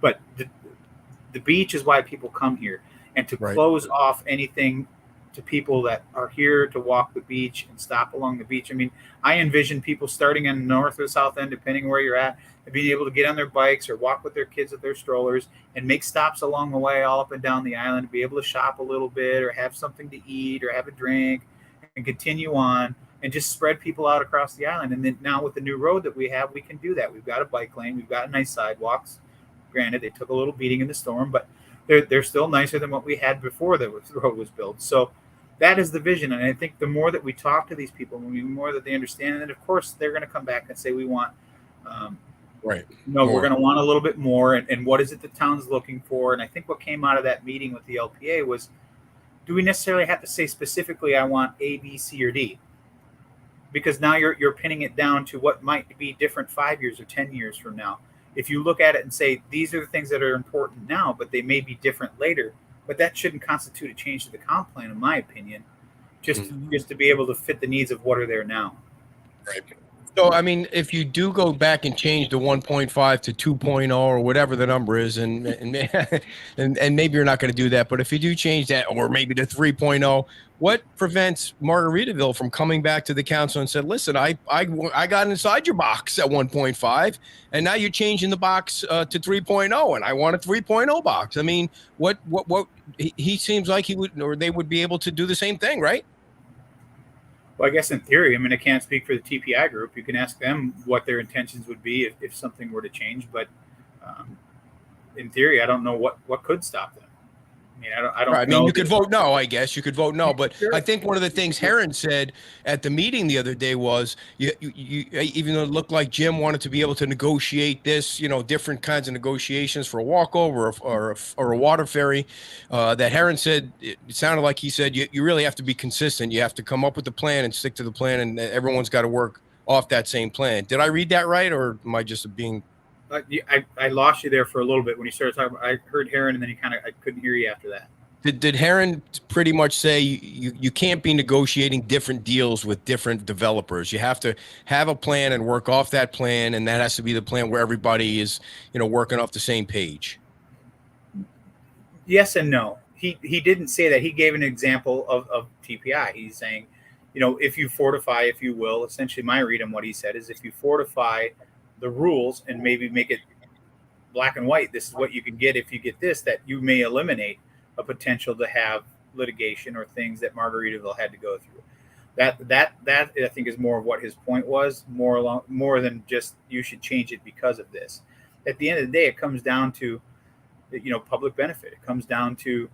But the beach is why people come here, and to close off anything to people that are here to walk the beach and stop along the beach. I mean, I envision people starting on the north or south end, depending where you're at, and being able to get on their bikes or walk with their kids with their strollers and make stops along the way all up and down the island, to be able to shop a little bit or have something to eat or have a drink and continue on. and just spread people out across the island. And then now with the new road that we have, we can do that. We've got a bike lane. We've got nice sidewalks. Granted, they took a little beating in the storm, but they're still nicer than what we had before the road was built. So that is the vision. And I think the more that we talk to these people, the more that they understand, and then of course they're going to come back and say, we want, right. No, More. we're going to want a little bit more. And what is it the town's looking for? And I think what came out of that meeting with the LPA was, do we necessarily have to say specifically, I want A, B, C, or D? Because now you're pinning it down to what might be different 5 years or 10 years from now. If you look at it and say, these are the things that are important now, but they may be different later, but that shouldn't constitute a change to the comp plan, in my opinion, just to be able to fit the needs of what are there now. Right. So, I mean, if you do go back and change the 1.5 to 2.0 or whatever the number is, and maybe you're not going to do that, but if you do change that, or maybe to 3.0, what prevents Margaritaville from coming back to the council and said, listen, I got inside your box at 1.5, and now you're changing the box to 3.0, and I want a 3.0 box. I mean, what he seems like he would, or they would be able to do the same thing, right? Well, I guess in theory, I mean, I can't speak for the TPI group. You can ask them what their intentions would be if something were to change. But in theory, I don't know what could stop them. I mean, I don't. Right. I mean, know you could vote no. I guess you could vote no. But Sure. I think one of the things Heron said at the meeting the other day was, you even though it looked like Jim wanted to be able to negotiate this, different kinds of negotiations for a walkover or a water ferry, that Heron said, it sounded like he said, you really have to be consistent. You have to come up with the plan and stick to the plan, and everyone's got to work off that same plan. Did I read that right, or am I just being? I lost you there for a little bit when you started talking. I heard Heron, and then I couldn't hear you after that. Did Heron pretty much say you can't be negotiating different deals with different developers? You have to have a plan and work off that plan, and that has to be the plan where everybody is, working off the same page. Yes and no. He didn't say that. He gave an example of TPI. He's saying, if you fortify, if you will, essentially my read on what he said is, if you fortify the rules and maybe make it black and white, this is what you can get if you get this, that you may eliminate a potential to have litigation or things that Margaritaville had to go through. That I think is more of what his point was, more than just you should change it because of this. At the end of the day, it comes down to public benefit. It comes down to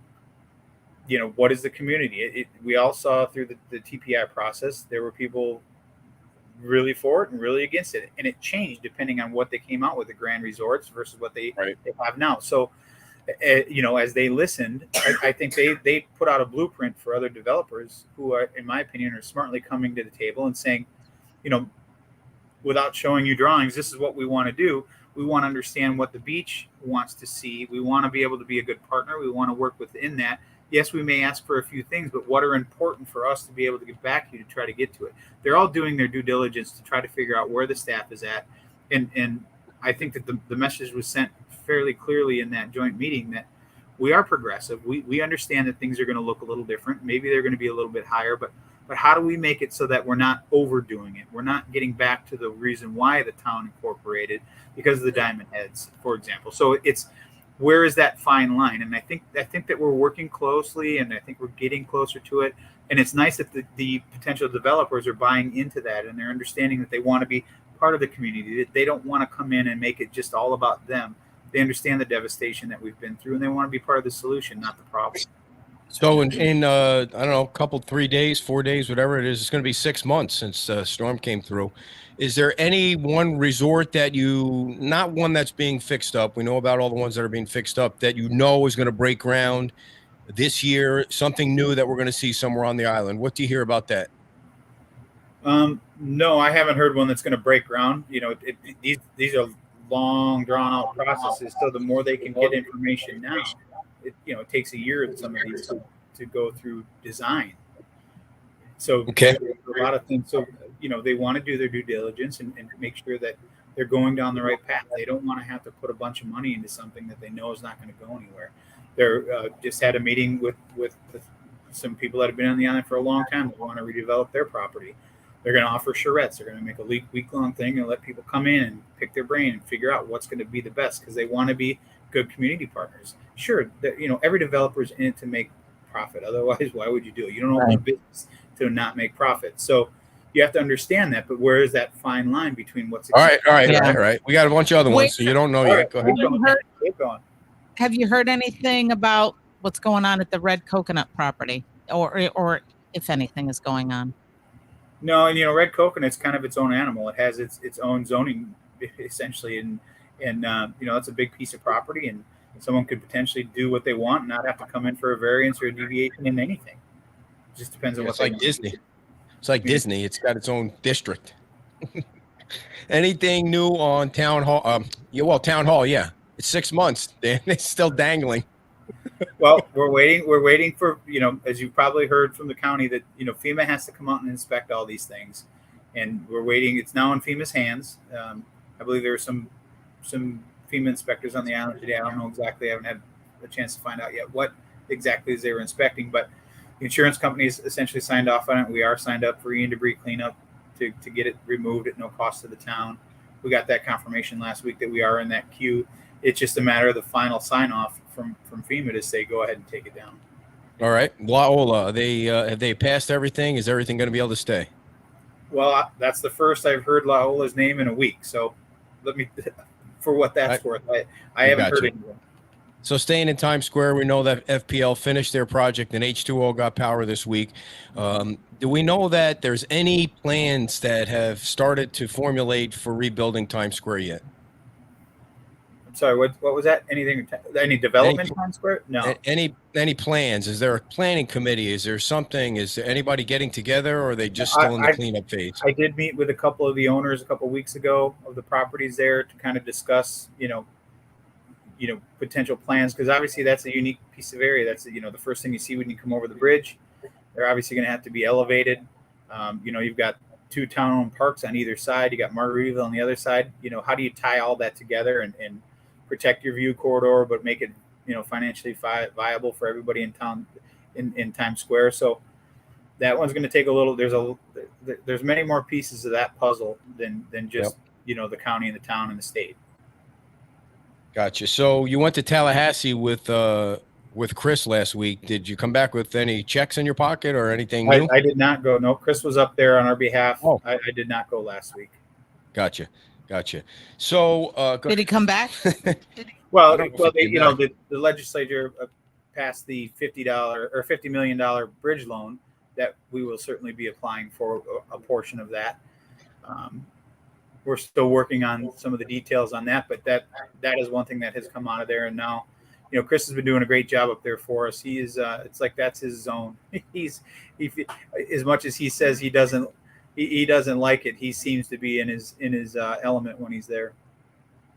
what is the community. We all saw through the TPI process, there were people really for it and really against it, and it changed depending on what they came out with, the Grand Resorts versus what they have now. So as they listened, I think they put out a blueprint for other developers who are, in my opinion, are smartly coming to the table and saying, without showing you drawings, this is what we want to do. We want to understand what the beach wants to see. We want to be able to be a good partner. We want to work within that. Yes, we may ask for a few things, but what are important for us to be able to get back to you to try to get to it? They're all doing their due diligence to try to figure out where the staff is at. And I think that the message was sent fairly clearly in that joint meeting that we are progressive. We understand that things are going to look a little different. Maybe they're going to be a little bit higher, but how do we make it so that we're not overdoing it? We're not getting back to the reason why the town incorporated, because of the Diamond Heads, for example. So it's, where is that fine line? And I think that we're working closely, and I think we're getting closer to it. And it's nice that the potential developers are buying into that, and they're understanding that they want to be part of the community, that they don't want to come in and make it just all about them. They understand the devastation that we've been through, and they want to be part of the solution, not the problem. So in I don't know, 3 days, 4 days, whatever it is, it's going to be 6 months since the storm came through. Is there any one resort that not one that's being fixed up, we know about all the ones that are being fixed up, that is going to break ground this year, something new that we're going to see somewhere on the island? What do you hear about that? No, I haven't heard one that's going to break ground. These are long, drawn out processes. So the more they can get information now, it takes a year in some of these to go through design. So okay, a lot of things. So they want to do their due diligence and make sure that they're going down the right path. They don't want to have to put a bunch of money into something that they know is not going to go anywhere. They're just had a meeting with some people that have been on the island for a long time that want to redevelop their property. They're going to offer charrettes. They're going to make a week-long thing and let people come in and pick their brain and figure out what's going to be the best, because they want to be good community partners. Sure, every developer is in it to make profit. Otherwise, why would you do it? You don't open a business to not make profit. So, you have to understand that. But where is that fine line between what's All right. Yeah. All right. We got a bunch of other Wait. ones, so you don't know All yet. right, Go ahead. keep going. Have you heard anything about what's going on at the Red Coconut property, or if anything is going on? No, and Red Coconut's kind of its own animal. It has its own zoning essentially, and it's a big piece of property, and someone could potentially do what they want and not have to come in for a variance or a deviation in anything. It just depends on what It's they like want. Disney. It's like Disney. It's got its own district. Anything new on Town Hall? Town Hall. Yeah, it's 6 months. They're still dangling. Well, we're waiting. We're waiting for, as you probably heard from the county, that FEMA has to come out and inspect all these things, and we're waiting. It's now in FEMA's hands. I believe there are some FEMA inspectors on the island today. I don't know exactly. I haven't had a chance to find out yet what exactly is they were inspecting, but the insurance companies essentially signed off on it. We are signed up for e and debris cleanup to get it removed at no cost to the town. We got that confirmation last week that we are in that queue. It's just a matter of the final sign off from FEMA to say go ahead and take it down. All right, La Ola. Have they passed everything? Is everything going to be able to stay? Well, that's the first I've heard La Ola's name in a week. So let me, for what that's worth, I haven't heard anything. So staying in Times Square, we know that FPL finished their project and H2O got power this week. Do we know that there's any plans that have started to formulate for rebuilding Times Square yet? I'm sorry, what was that? Any development in Times Square? No. Any plans? Is there a planning committee? Is there something? Is there anybody getting together, or are they just still in the cleanup phase? I did meet with a couple of the owners a couple of weeks ago of the properties there to kind of discuss, potential plans, because obviously that's a unique piece of area. That's the first thing you see when you come over the bridge. They're obviously going to have to be elevated. You've got 2 town-owned parks on either side. You got Margaritaville on the other side. How do you tie all that together and protect your view corridor, but make it financially viable for everybody in town in Times Square? So that one's going to take a little. There's many more pieces of that puzzle than just the county and the town and the state. Gotcha. So you went to Tallahassee with Chris last week. Did you come back with any checks in your pocket or anything new? I did not go. No, Chris was up there on our behalf. Oh. I did not go last week. Gotcha. So did he come back? Well, the legislature passed the $50 million bridge loan that we will certainly be applying for a portion of that. We're still working on some of the details on that, but that is one thing that has come out of there. And now, Chris has been doing a great job up there for us. He is, it's like that's his zone. He as much as he says he doesn't like it, he seems to be in his element when he's there.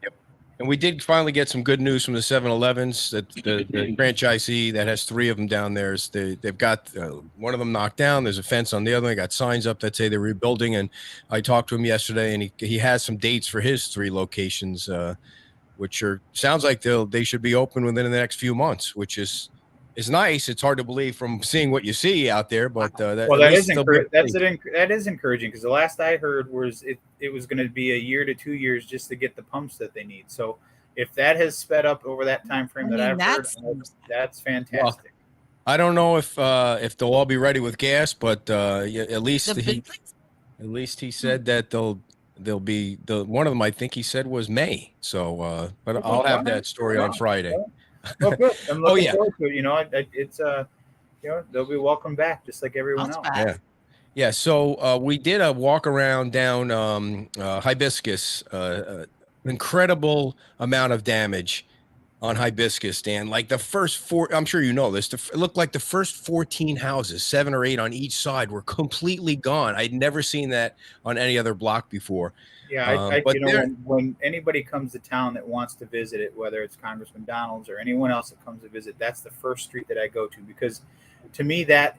Yep. And we did finally get some good news from the 7-Elevens that the franchisee that has 3 of them down there is they've got one of them knocked down. There's a fence on the other one. They got signs up that say they're rebuilding. And I talked to him yesterday, and he has some dates for his 3 locations, which sounds like they should be open within the next few months, which is nice. It's hard to believe from seeing what you see out there, but that is encouraging, because the last I heard was it was going to be a year to 2 years just to get the pumps that they need. So if that has sped up over that time frame I've heard, that's fantastic. Well, I don't know if they'll all be ready with gas, but at least he said that they'll be one of them. I think he said was May. So, but I'll have that story on Friday. Oh, good. I'm looking forward to it. It's they'll be welcome back just like everyone else. Yeah. So we did a walk around down Hibiscus. Incredible amount of damage on Hibiscus, Dan. Like the first 4, I'm sure you know this. It looked like the first 14 houses, 7 or 8 on each side, were completely gone. I'd never seen that on any other block before. Yeah, when anybody comes to town that wants to visit it, whether it's Congressman Donalds or anyone else that comes to visit, that's the first street that I go to, because to me that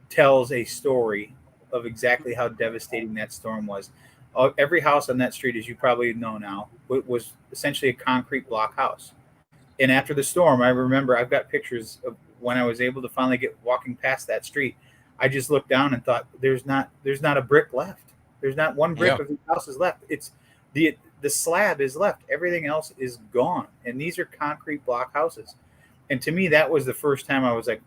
tells a story of exactly how devastating that storm was. Every house on that street, as you probably know now, was essentially a concrete block house. And after the storm, I remember I've got pictures of when I was able to finally get walking past that street. I just looked down and thought, there's not a brick left. There's not one brick of the house is left. It's the slab is left. Everything else is gone. And these are concrete block houses. And to me, that was the first time I was like,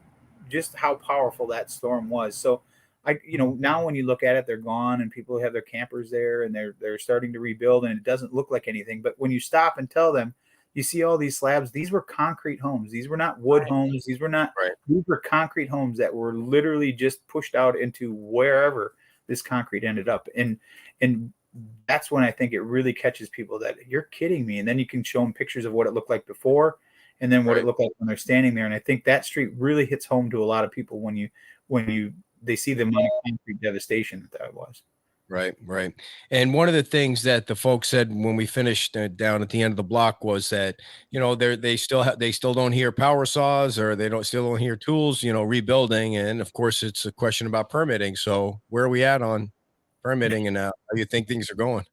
just how powerful that storm was. So now when you look at it, they're gone and people have their campers there and they're starting to rebuild and it doesn't look like anything. But when you stop and tell them, you see all these slabs, these were concrete homes. These were not wood homes. These were not, these were concrete homes that were literally just pushed out into wherever this concrete ended up. And that's when I think it really catches people that you're kidding me. And then you can show them pictures of what it looked like before and then what it looked like when they're standing there. And I think that street really hits home to a lot of people when they see the amount of concrete devastation that was. Right. And one of the things that the folks said when we finished down at the end of the block was that, they still don't hear power saws or they still don't hear tools, rebuilding. And of course it's a question about permitting. So where are we at on permitting and how you think things are going?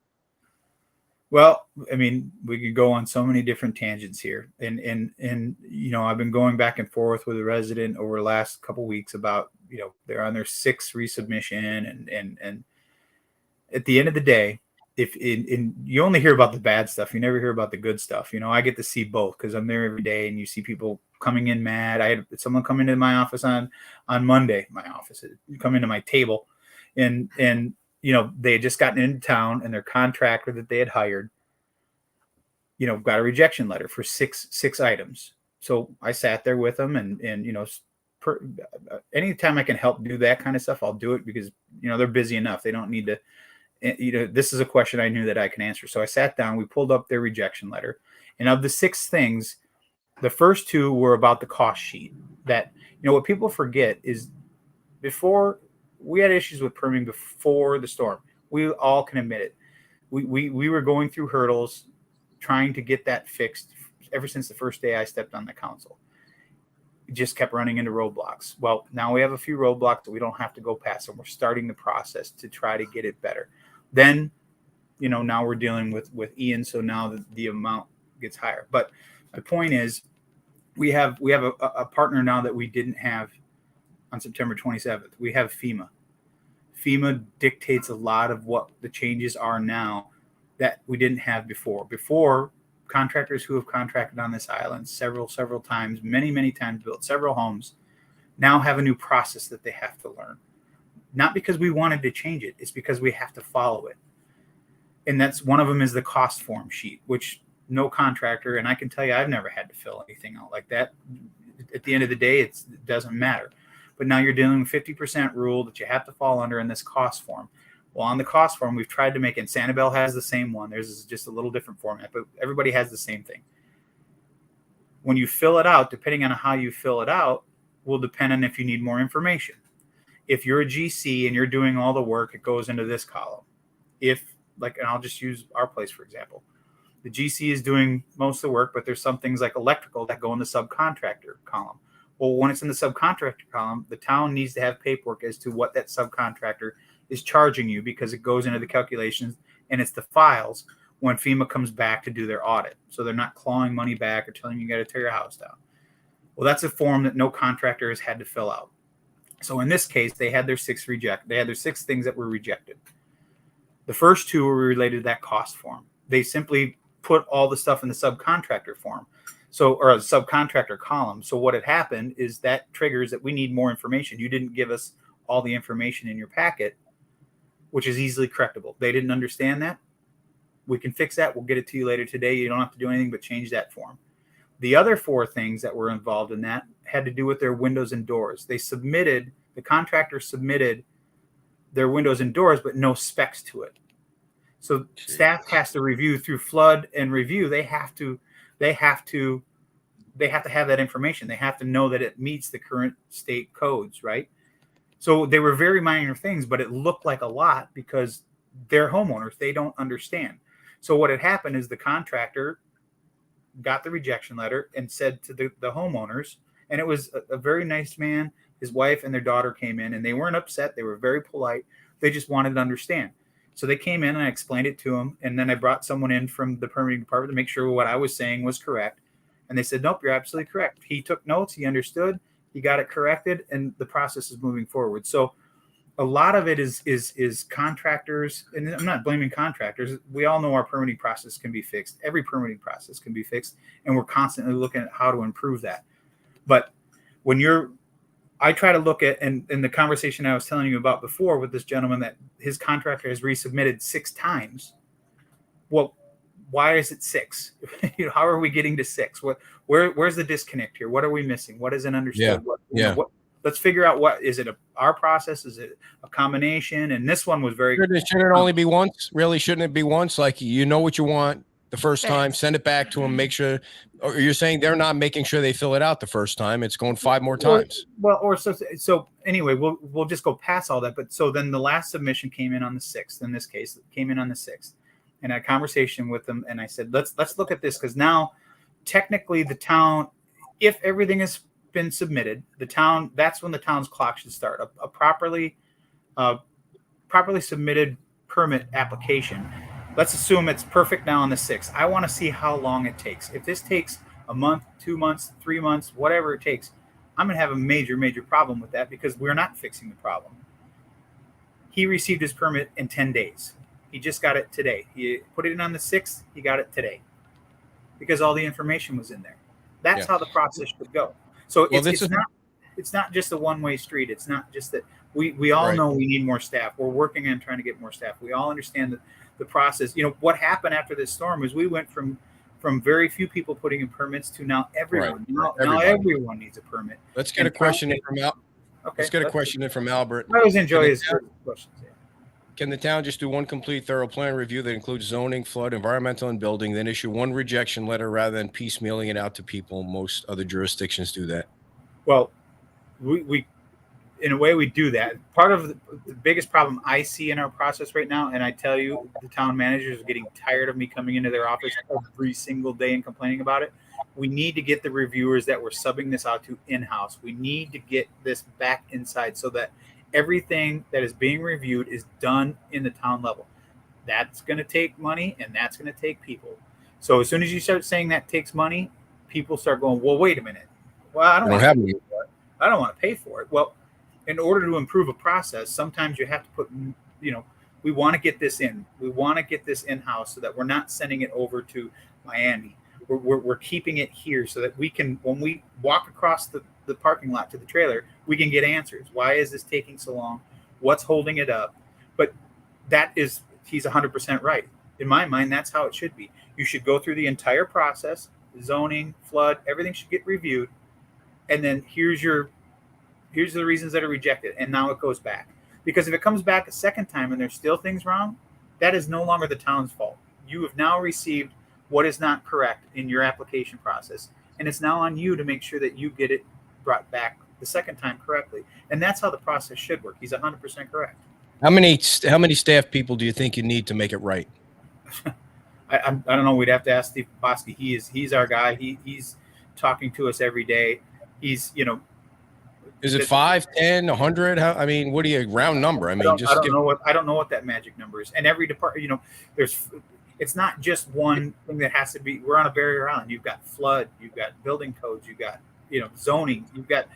Well, I mean, we could go on so many different tangents here. And I've been going back and forth with a resident over the last couple of weeks about, they're on their 6th resubmission and at the end of the day, if you only hear about the bad stuff, you never hear about the good stuff. I get to see both because I'm there every day and you see people coming in mad. I had someone come into my office on Monday, come into my table and they had just gotten into town and their contractor that they had hired, got a rejection letter for six items. So I sat there with them and anytime I can help do that kind of stuff, I'll do it because, they're busy enough. They don't need to, this is a question I knew that I can answer. So I sat down, we pulled up their rejection letter, and of the 6 things, the first 2 were about the cost sheet. That, what people forget is before we had issues with permitting before the storm. We all can admit it. We were going through hurdles trying to get that fixed ever since the first day I stepped on the council. Just kept running into roadblocks. Well, now we have a few roadblocks that we don't have to go past, and we're starting the process to try to get it better. Then, now we're dealing with Ian, so now the amount gets higher. But my point is, we have a partner now that we didn't have on September 27th. We have FEMA. FEMA dictates a lot of what the changes are now that we didn't have before. Before, contractors who have contracted on this island several times, many times, built several homes, now have a new process that they have to learn. Not because we wanted to change it, it's because we have to follow it. And that's one of them is the cost form sheet, which no contractor, and I can tell you, I've never had to fill anything out like that. At the end of the day, it doesn't matter. But now you're dealing with 50% rule that you have to fall under in this cost form. Well, on the cost form, we've tried to make it. Sanibel has the same one. Theirs is just a little different format, but everybody has the same thing. When you fill it out, depending on how you fill it out, will depend on if you need more information. If you're a GC and you're doing all the work, it goes into this column. And I'll just use our place, for example. The GC is doing most of the work, but there's some things like electrical that go in the subcontractor column. Well, when it's in the subcontractor column, the town needs to have paperwork as to what that subcontractor is charging you because it goes into the calculations and it's the files when FEMA comes back to do their audit. So they're not clawing money back or telling you got to tear your house down. Well, that's a form that no contractor has had to fill out. So in this case, they had their 6 things that were rejected. The first 2 were related to that cost form. They simply put all the stuff in the subcontractor form. Or a subcontractor column. So what had happened is that triggers that we need more information. You didn't give us all the information in your packet, which is easily correctable. They didn't understand that. We can fix that. We'll get it to you later today. You don't have to do anything but change that form. The other 4 things that were involved in that had to do with their windows and doors. The contractor submitted their windows and doors, but no specs to it. So staff has to review through flood and review. They have to have that information. They have to know that it meets the current state codes, right? So they were very minor things, but it looked like a lot because they're homeowners. They don't understand. So what had happened is the contractor got the rejection letter and said to the homeowners, and it was a very nice man, his wife and their daughter came in, and they weren't upset. They were very polite. They just wanted to understand. So they came in and I explained it to them. And then I brought someone in from the permitting department to make sure what I was saying was correct. And they said, nope, you're absolutely correct. He took notes. He understood. He got it corrected. And the process is moving forward. So a lot of it is contractors. And I'm not blaming contractors. We all know our permitting process can be fixed. Every permitting process can be fixed. And we're constantly looking at how to improve that. But when I try to look at, and in the conversation I was telling you about before with this gentleman, that his contractor has resubmitted 6 times. Well, why is it 6? How are we getting to 6? Where's the disconnect here? What are we missing? What isn't understood? Yeah. Let's figure out what is it. Our process? Is it a combination? And this one was very. Shouldn't it only be once? Really, shouldn't it be once? Like, you know what you want the first time, send it back to them, make sure. Or you're saying they're not making sure they fill it out the first time. It's going 5 more times. So anyway, we'll just go past all that. But so then the last submission came in on the 6th. In this case, it came in on the 6th, and I had a conversation with them, and I said, let's look at this, because now technically the town, if everything has been submitted, that's when the town's clock should start. A properly submitted permit application. Let's assume it's perfect now on the 6th. I want to see how long it takes. If this takes a month, 2 months, 3 months, whatever it takes, I'm going to have a major, major problem with that, because we're not fixing the problem. He received his permit in 10 days. He just got it today. He put it in on the 6th. He got it today because all the information was in there. That's how the process should go. So it's not just a one-way street. It's not just that we all know we need more staff. We're working on trying to get more staff. We all understand the process. What happened after this storm was we went from very few people putting in permits to now everyone. Now everyone needs a permit. Let's get a question in from Al. Okay, let's get a question in from Albert. I always enjoy his questions. Yeah. Can the town just do one complete thorough plan review that includes zoning, flood, environmental, and building, then issue one rejection letter rather than piecemealing it out to people? Most other jurisdictions do that. Well, we in a way we do that. Part of the biggest problem I see in our process right now, and I tell you, the town managers are getting tired of me coming into their office every single day and complaining about it. We need to get the reviewers that we're subbing this out to in-house. We need to get this back inside so that everything that is being reviewed is done in the town level. That's going to take money, and that's going to take people. So as soon as you start saying that takes money, people start going, well, wait a minute. Well, I don't want to pay for it. Well, in order to improve a process, sometimes you have to put, we want to get this in. We want to get this in-house so that we're not sending it over to Miami. We're keeping it here so that we can, when we walk across the parking lot to the trailer, we can get answers. Why is this taking so long? What's holding it up? But he's 100% right. In my mind, that's how it should be. You should go through the entire process, zoning, flood, everything should get reviewed. And then here's the reasons that are rejected. And now it goes back. Because if it comes back a second time and there's still things wrong, that is no longer the town's fault. You have now received what is not correct in your application process. And it's now on you to make sure that you get it brought back the second time correctly. And that's how the process should work. He's 100% correct. How many staff people do you think you need to make it right? I don't know. We'd have to ask Steve Bosky. He's our guy. He's talking to us every day. He's, is it 5, 10, 100? What do you round number? I don't know what that magic number is. And every department, it's not just one thing that has to be. We're on a barrier island. You've got flood. You've got building codes. You've got zoning. You've got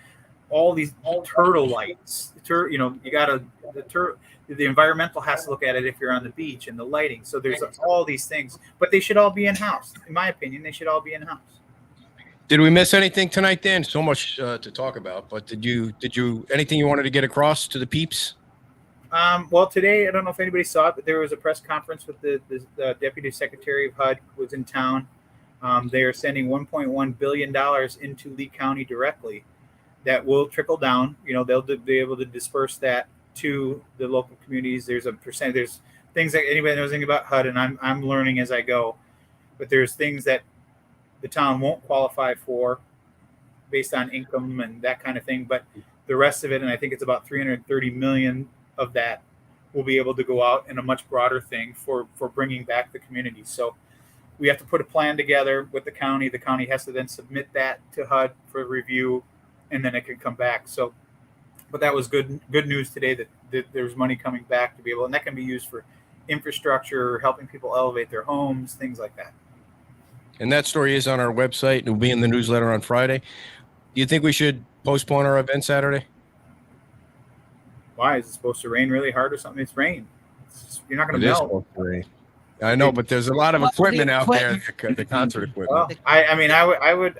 all these turtle lights. You got the environmental has to look at it if you're on the beach, and the lighting. So there's all these things, but they should all be in house. In my opinion, they should all be in house. Did we miss anything tonight, Dan? So much to talk about, but did you anything you wanted to get across to the peeps? Well, today, I don't know if anybody saw it, but there was a press conference with the Deputy Secretary of HUD was in town. They are sending $1.1 billion into Lee County directly. That will trickle down. They'll be able to disperse that to the local communities. There's a percent. There's things that anybody knows anything about HUD, and I'm learning as I go. But there's things that the town won't qualify for based on income and that kind of thing. But the rest of it, and I think it's about 330 million of that, will be able to go out in a much broader thing for bringing back the community. So we have to put a plan together with the county. The county has to then submit that to HUD for review, and then it can come back. So, but that was good news today that there's money coming back to be able, and that can be used for infrastructure, helping people elevate their homes, things like that. And that story is on our website. It will be in the newsletter on Friday. Do you think we should postpone our event Saturday? Why? Is it supposed to rain really hard or something? It's rain. You're not going to melt. I know, but there's a lot of Well, equipment the out there, the concert equipment. Well, I mean, I would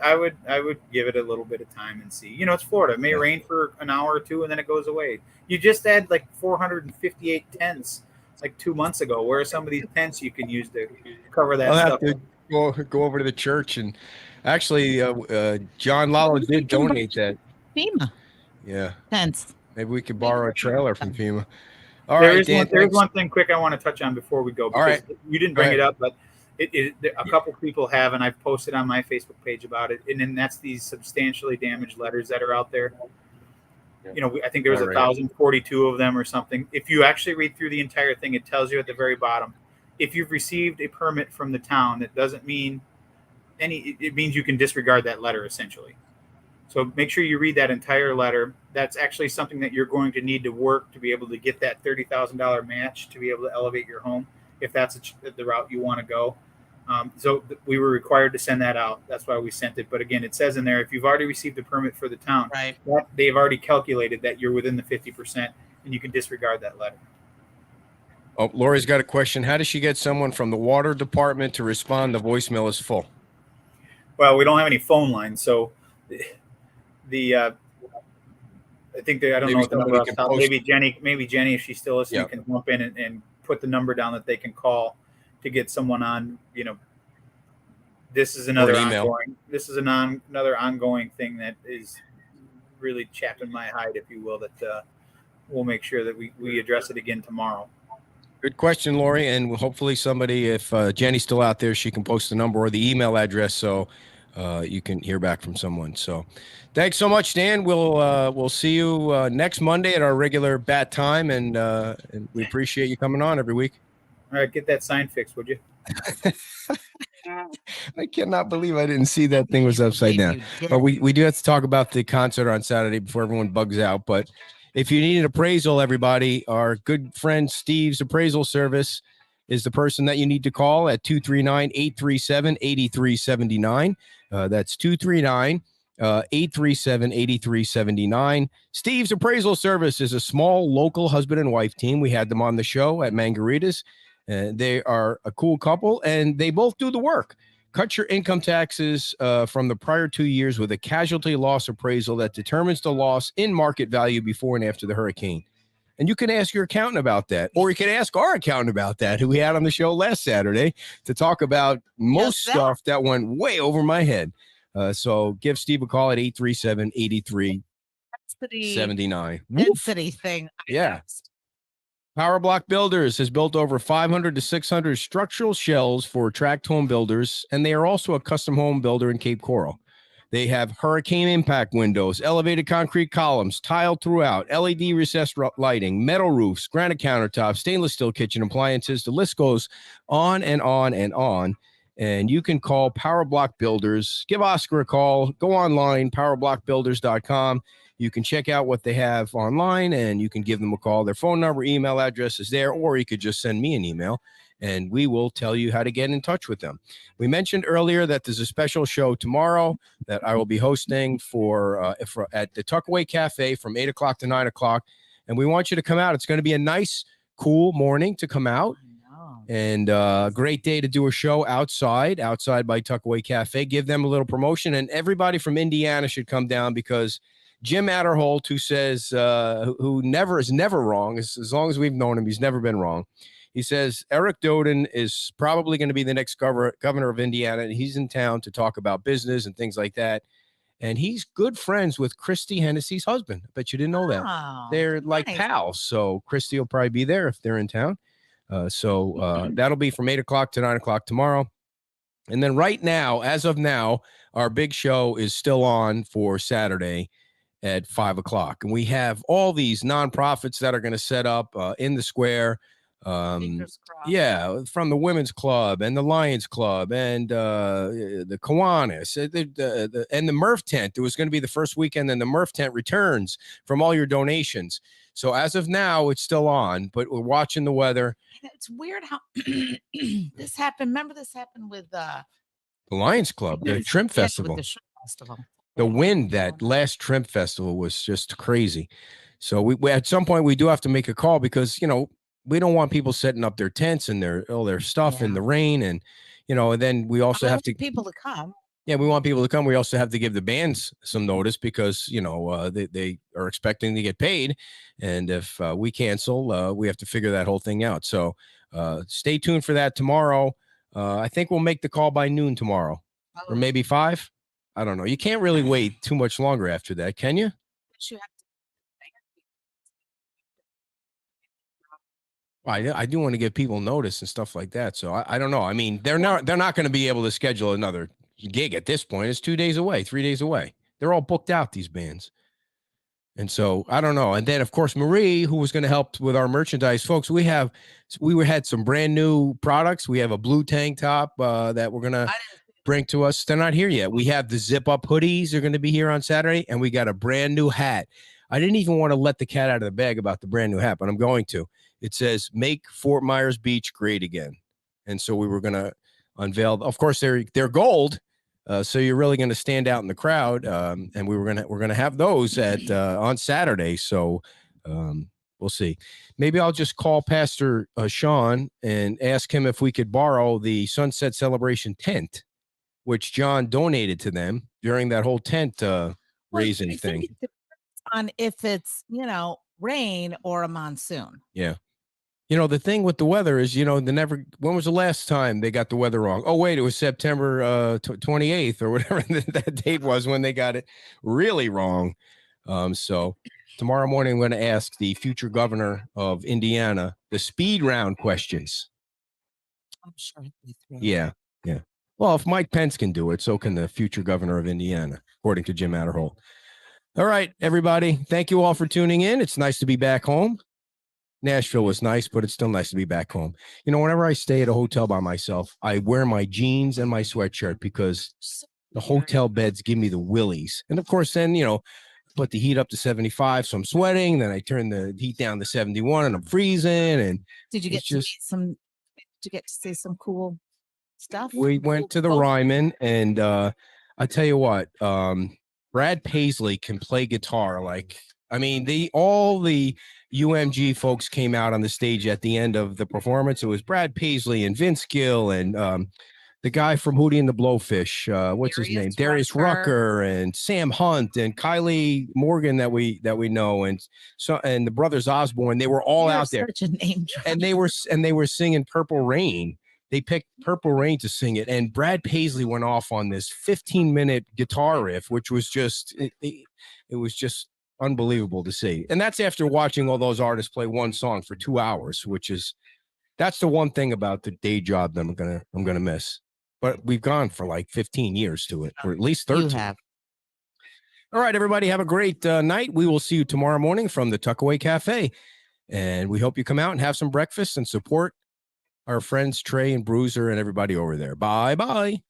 give it a little bit of time and see. You know, it's Florida. It may rain for an hour or two and then it goes away. You just had like 458 tents like 2 months ago. Where are some of these tents you can use to cover that I'll stuff? have to go over to the church, and actually, John Lalo did donate that. FEMA Yeah, tents. maybe we could borrow a trailer from FEMA. All There right, is Dan. there's one thing quick I want to touch on before we go. Because you didn't bring it up, but a couple people have, and I've posted on my Facebook page about it. And then that's these substantially damaged letters that are out there. You know, I think there was 1,042 of them or something. If you actually read through the entire thing, it tells you at the very bottom, if you've received a permit from the town, that doesn't mean it means you can disregard that letter essentially. So make sure you read that entire letter. That's actually something that you're going to need to work to be able to get that $30,000 match to be able to elevate your home, if that's the route you want to go. So we were required to send that out. That's why we sent it. But again, it says in there, if you've already received a permit for the town, Right. they've already calculated that you're within the 50%, and you can disregard that letter. Oh, Lori's got a question. How does she get someone from the water department to respond? The voicemail is full. Well, we don't have any phone lines, so I think I don't know what the number off the top. Maybe Jenny, if she's still listening, can jump in and put the number down that they can call to get someone on. You know, this is another ongoing thing that is really chapping my hide, if you will. That we'll make sure that we address it again tomorrow. Good question, Lori, and hopefully somebody, if Jenny's still out there, she can post the number or the email address so you can hear back from someone. So thanks so much, Dan. We'll see you next Monday at our regular bat time, and we appreciate you coming on every week. All right, get that sign fixed, would you? I cannot believe I didn't see that thing was upside down. But we do have to talk about the concert on Saturday before everyone bugs out. But if you need an appraisal, everybody, our good friend Steve's Appraisal Service is the person that you need to call at 239-837-8379. That's 239-837-8379. Steve's Appraisal Service is a small local husband and wife team. We had them on the show at Mangaritas. They are a cool couple, and they both do the work. Cut your income taxes from the prior 2 years with a casualty loss appraisal that determines the loss in market value before and after the hurricane. And you can ask your accountant about that, or you can ask our accountant about that, who we had on the show last Saturday to talk about most stuff that went way over my head. So give Steve a call at 837-8379. Density thing. Yeah. Power Block Builders has built over 500 to 600 structural shells for tract home builders, and they are also a custom home builder in Cape Coral. They have hurricane impact windows, elevated concrete columns, tiled throughout, LED recessed lighting, metal roofs, granite countertops, stainless steel kitchen appliances. The list goes on and on and on. And you can call Power Block Builders. Give Oscar a call. Go online, powerblockbuilders.com. You can check out what they have online, and you can give them a call. Their phone number, email address is there, or you could just send me an email, and we will tell you how to get in touch with them. We mentioned earlier that there's a special show tomorrow that I will be hosting at the Tuckaway Cafe from 8 o'clock to 9 o'clock, and we want you to come out. It's going to be a nice, cool morning to come out, and a great day to do a show outside by Tuckaway Cafe. Give them a little promotion, and everybody from Indiana should come down, because Jim Adderholt, who says, who is never wrong, as long as we've known him, he's never been wrong. He says Eric Doden is probably going to be the next governor of Indiana, and he's in town to talk about business and things like that. And he's good friends with Christy Hennessy's husband. I bet you didn't know that. They're like pals. So Christy will probably be there if they're in town. So that'll be from 8 o'clock to 9 o'clock tomorrow. And then right now, as of now, our big show is still on for Saturday at 5 o'clock. And we have all these nonprofits that are going to set up in the square. From the Women's Club and the Lions Club and the Kiwanis and the Murph tent. It was going to be the first weekend, and the Murph tent returns from all your donations. So as of now, it's still on, but we're watching the weather. It's weird how this happened. Remember, this happened with the Lions Club, the Shrimp Festival. With the Shrimp Festival. The wind that last Shrimp Festival was just crazy. So we at some point we do have to make a call, because we don't want people setting up their tents and their stuff in Yeah. the rain, and and then we also I have want to. people to come. Yeah, we want people to come. We also have to give the bands some notice because they are expecting to get paid, and if we cancel, we have to figure that whole thing out. So stay tuned for that tomorrow. I think we'll make the call by noon tomorrow, or maybe 5. I don't know. You can't really wait too much longer after that, can you? But you have I do want to give people notice and stuff like that. So I don't know. I mean, they're not going to be able to schedule another gig at this point. It's 2 days away, 3 days away. They're all booked out, these bands. And so I don't know. And then of course, Marie, who was going to help with our merchandise, folks, we had some brand new products. We have a blue tank top that we're going to bring to us. They're not here yet. We have the zip up hoodies. They're going to be here on Saturday. And we got a brand new hat. I didn't even want to let the cat out of the bag about the brand new hat, but I'm going to. It says, "Make Fort Myers Beach Great Again." And so we were going to unveil, of course, they're gold. So you're really going to stand out in the crowd. And we're going to have those at on Saturday. So we'll see. Maybe I'll just call Pastor Sean and ask him if we could borrow the Sunset Celebration tent, which John donated to them during that whole tent raising thing. It depends on if it's rain or a monsoon. Yeah. The thing with the weather is, when was the last time they got the weather wrong? Oh, wait, it was September 28th or whatever that date was when they got it really wrong. So tomorrow morning, I'm going to ask the future governor of Indiana the speed round questions. I'm sure. Yeah. Yeah. Well, if Mike Pence can do it, so can the future governor of Indiana, according to Jim Adderholt. All right, everybody. Thank you all for tuning in. It's nice to be back home. Nashville was nice, but it's still nice to be back home. Whenever I stay at a hotel by myself, I wear my jeans and my sweatshirt because the hotel beds give me the willies. And of course, then, put the heat up to 75, so I'm sweating. Then I turn the heat down to 71 and I'm freezing. And did you get to see some cool stuff? We went to the Ryman, and I tell you what, Brad Paisley can play guitar. All the UMG folks came out on the stage at the end of the performance. It was Brad Paisley and Vince Gill and the guy from Hootie and the Blowfish. What's his name? Darius Rucker and Sam Hunt and Kylie Morgan that we know, and the brothers Osborne. They were all out there. Such a name drop. And they were singing Purple Rain. They picked Purple Rain to sing it, and Brad Paisley went off on this 15-minute guitar riff, which was just it was just unbelievable to see. And that's after watching all those artists play one song for 2 hours, that's the one thing about the day job that I'm gonna miss. But we've gone for like 15 years to it, or at least 13. You have. All right, everybody, have a great night. We will see you tomorrow morning from the Tuckaway Cafe, and we hope you come out and have some breakfast and support our friends Trey and Bruiser and everybody over there. Bye-bye.